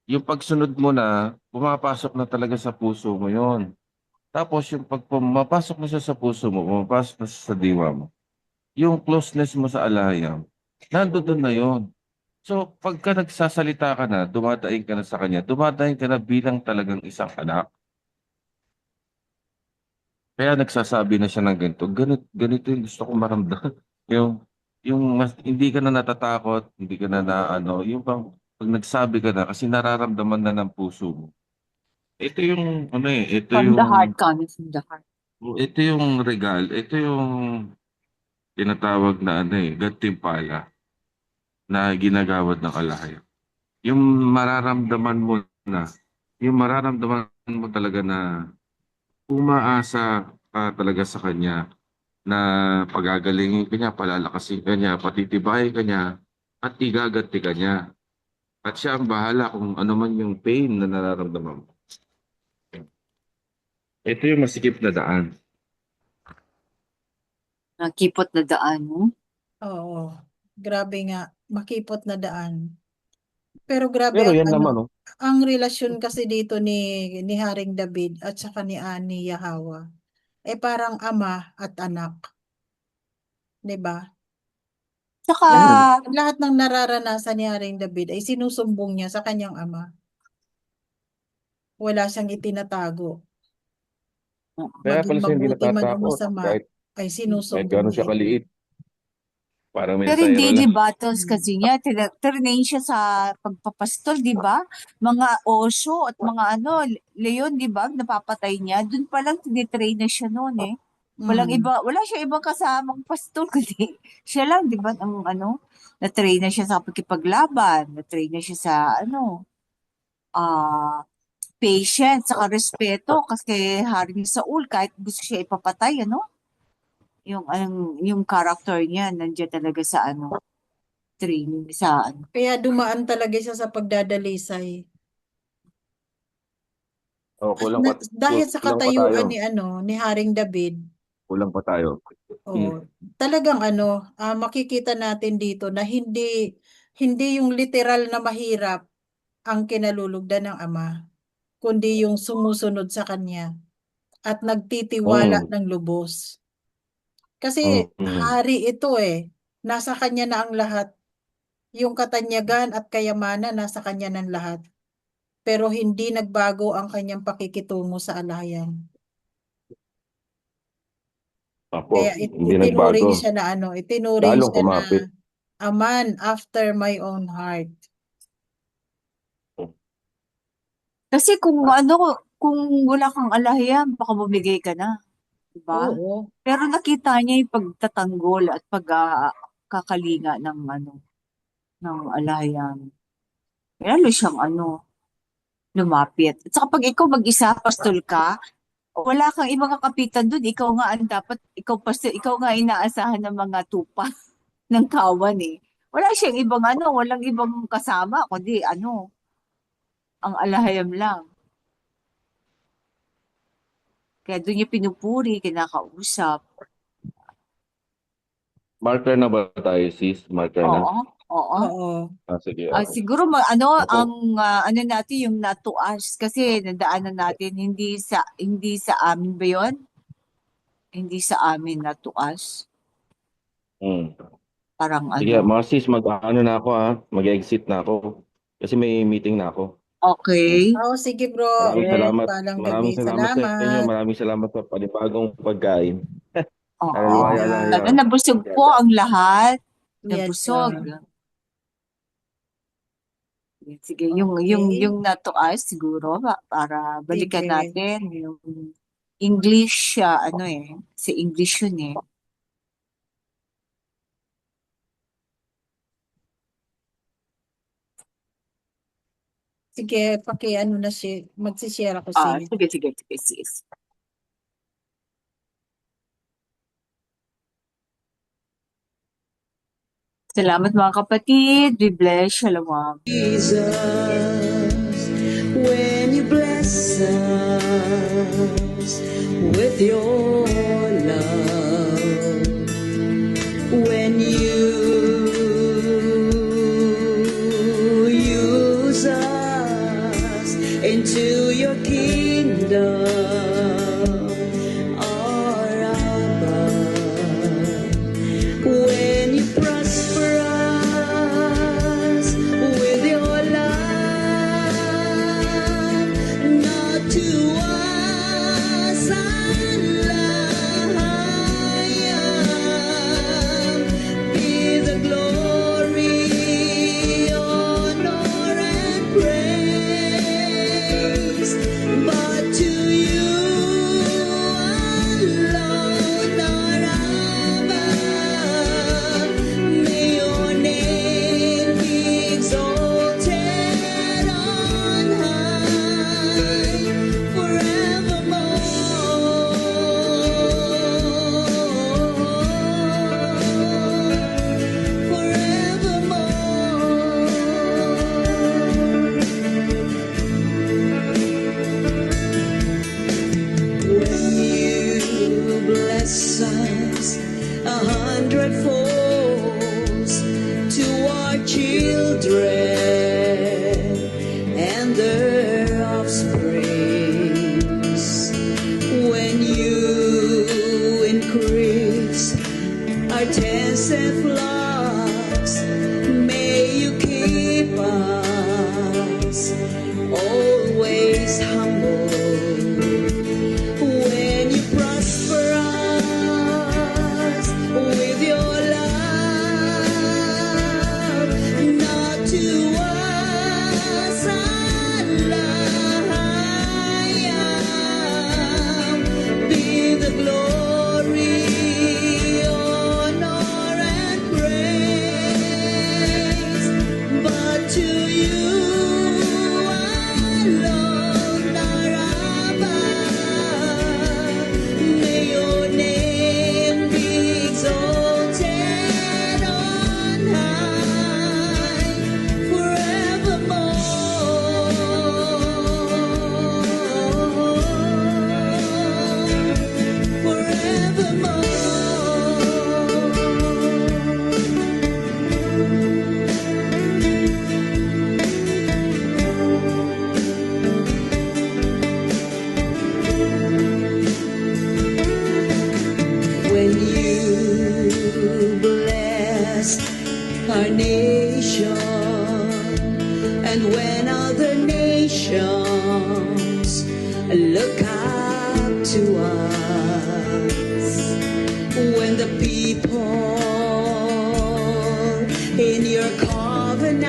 yung pagsunod mo na, pumapasok na talaga sa puso mo yon. Tapos yung pag pumapasok na siya sa puso mo, pumapasok na siya sa diwa mo, yung closeness mo sa alahayam, nandoon na yon. So, pagka nagsasalita ka na, dumadaing ka na sa kanya, dumadaing ka na bilang talagang isang anak. Kaya nagsasabi na siya ng ganito, ganito yung gusto kong maramdaman. Hindi ka na natatakot, hindi ka na yung pag nagsabi ka na, kasi nararamdaman na ng puso mo. Ito yung, From the heart, coming from the heart. ito yung ito yung tinatawag na gantimpala na ginagawad ng kalahayam. Yung mararamdaman mo na, yung mararamdaman mo talaga na umaasa ka talaga sa kanya na pagagalingin ka niya, palalakasin ka niya, patitibayin ka niya, at igaganti ka niya. At siya ang bahala kung ano man yung pain na nararamdaman mo. Ito yung masikip na daan. Nakipot na daan, no? Oo. Grabe nga. Makipot na daan. Pero grabe Pero ang yan naman, ang relasyon kasi dito ni Haring David at saka ni Ani Yahawa. Parang ama at anak. 'Di ba? Saka, Lahat ng nararanasan ni Haring David ay sinusumbong niya sa kanyang ama. Wala siyang itinatago. kaya Maging pala siya hindi mabuti man o natatakot masama kahit ay kahit sinusumbong gano'n niya siya ito. kaliit. Parang pero mensahero daily lang. battles kasi niya, trinain siya sa pagpapastol, di ba? Mga oso at mga leon, di ba? Napapatay niya. Doon pa lang tinitrain na siya noon eh. Wala siya ibang kasamang pastol kundi siya lang, di ba? Ang na-train na siya sa pagkipaglaban, na-train na siya sa patience, saka respeto kasi Haring Saul kahit gusto siya ipapatay, yung character niya nandiyan talaga sa training sa Kaya dumaan talaga siya sa pagdadalisay. Kulang pa Dahil sa kulang pa tayo. katayuan ni Haring David, Kulang pa tayo. talagang makikita natin dito na hindi yung literal na mahirap ang kinalulugdan ng ama, kundi yung sumusunod sa kanya at nagtitiwala ng lubos. Kasi hari ito nasa kanya na ang lahat. Yung katanyagan at kayamanan nasa kanya ng lahat. Pero hindi nagbago ang kanyang pakikitungo sa alayan. Kaya Hindi itinuring nagbago. siya na itinuring Lalong siya na kumapit. a man after my own heart. kasi kung wala kang alahiyan, baka bumigay ka na, di ba? Oo. Pero nakita niya yung pagtatanggol at pagkakalinga ng alahiyan. Lalo siyang lumapit. At saka pag ikaw mag-isa, pastol ka, wala kang ibang kakapitan doon. Ikaw nga ang dapat, ikaw nga inaasahan ng mga tupa ng kawan eh. Wala siyang ibang walang ibang kasama, kundi ang alahayam lang. Kaya doon niya pinupuri, kinakausap. Marker na ba tayo, sis? Marker na? Oo. Sige. Siguro ang natin yung natuas kasi nadaanan natin hindi sa amin ba 'yon? Hindi sa amin natuas. Parang Sige, mga sis, na ako mag-exit na ako. Kasi may meeting na ako. Okay. Sige bro. Maraming salamat. Paalang Maraming gabi. salamat sa inyo. Salamat. Maraming salamat sa panibagong pagkain. Oo. Nabusog po ang lahat. Nabusog. Sige, yung natuas siguro para balikan Sige. natin yung English si English yun eh. Sige, na siya. Magsishare ako siya. Sige. Salamat mga kapatid. We bless. Shalom. Jesus, when you bless us with your love, when you use us into your kingdom, our Abba, when you prosper us with your love, not to us alone, be children and their offsprings. When you increase our tens and flocks, may you keep us always humble. When you prosper us with your love, not to us alayam be the glory, honor, and praise, but to you alone, our Abba. May your name be exalted on high When you bless our nation, and when other nations look up to us, when the people in your covenant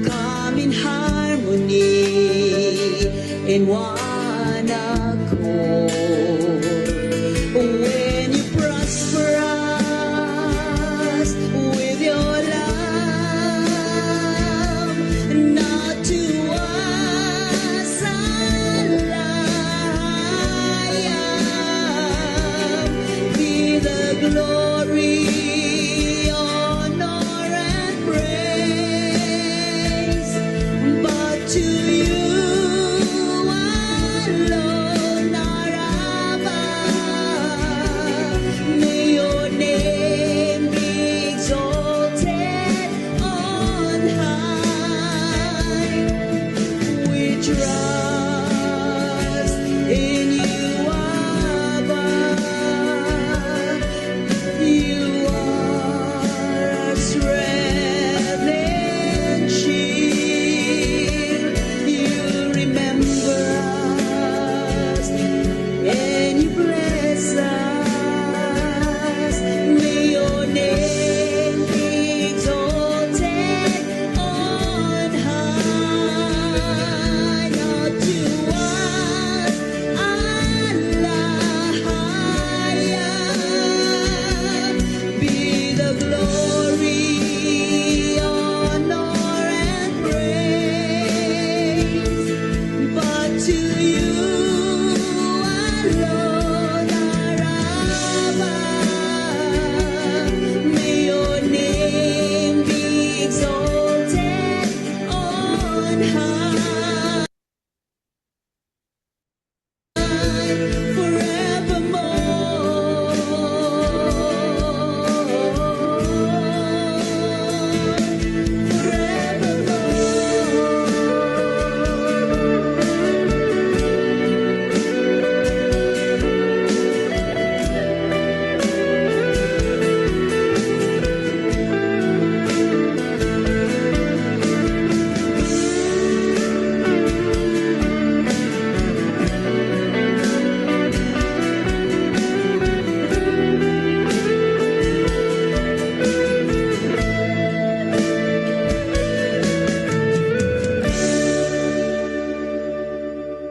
come in harmony in one